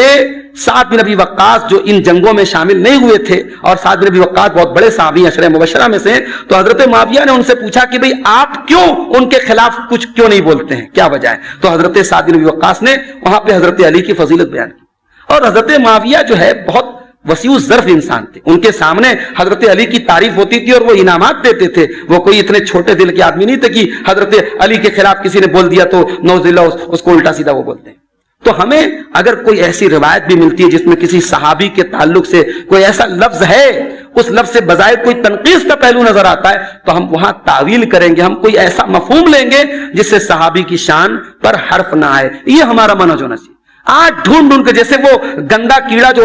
سعد بن ابی وقاص جو ان جنگوں میں شامل نہیں ہوئے تھے، اور سعد بن ابی وقاص بہت بڑے صحابی عشرہ مبشرہ میں سے، تو حضرت معاویہ نے ان سے پوچھا کہ بھئی آپ کیوں ان کے خلاف کچھ کیوں نہیں بولتے ہیں، کیا وجہ ہے؟ تو حضرت سعد بن ابی وقاص نے وہاں پہ حضرت علی کی فضیلت بیان کی، اور حضرت معاویہ جو ہے بہت وسیع الظرف انسان تھے، ان کے سامنے حضرت علی کی تعریف ہوتی تھی اور وہ انعامات دیتے تھے، وہ کوئی اتنے چھوٹے دل کے آدمی نہیں تھے کہ حضرت علی کے خلاف کسی نے بول دیا تو نعوذ باللہ اس کو الٹا سیدھا وہ بولتے ہیں۔ تو ہمیں اگر کوئی ایسی روایت بھی ملتی ہے جس میں کسی صحابی کے تعلق سے کوئی ایسا لفظ ہے، اس لفظ سے بظاہر کوئی تنقیص کا پہلو نظر آتا ہے، تو ہم وہاں تعویل کریں گے، ہم کوئی ایسا مفہوم لیں گے جس سے صحابی کی شان پر حرف نہ آئے، یہ ہمارا منہج ہونا چاہیے۔ آج ڈھونڈ کے جیسے وہ گندا کیڑا جو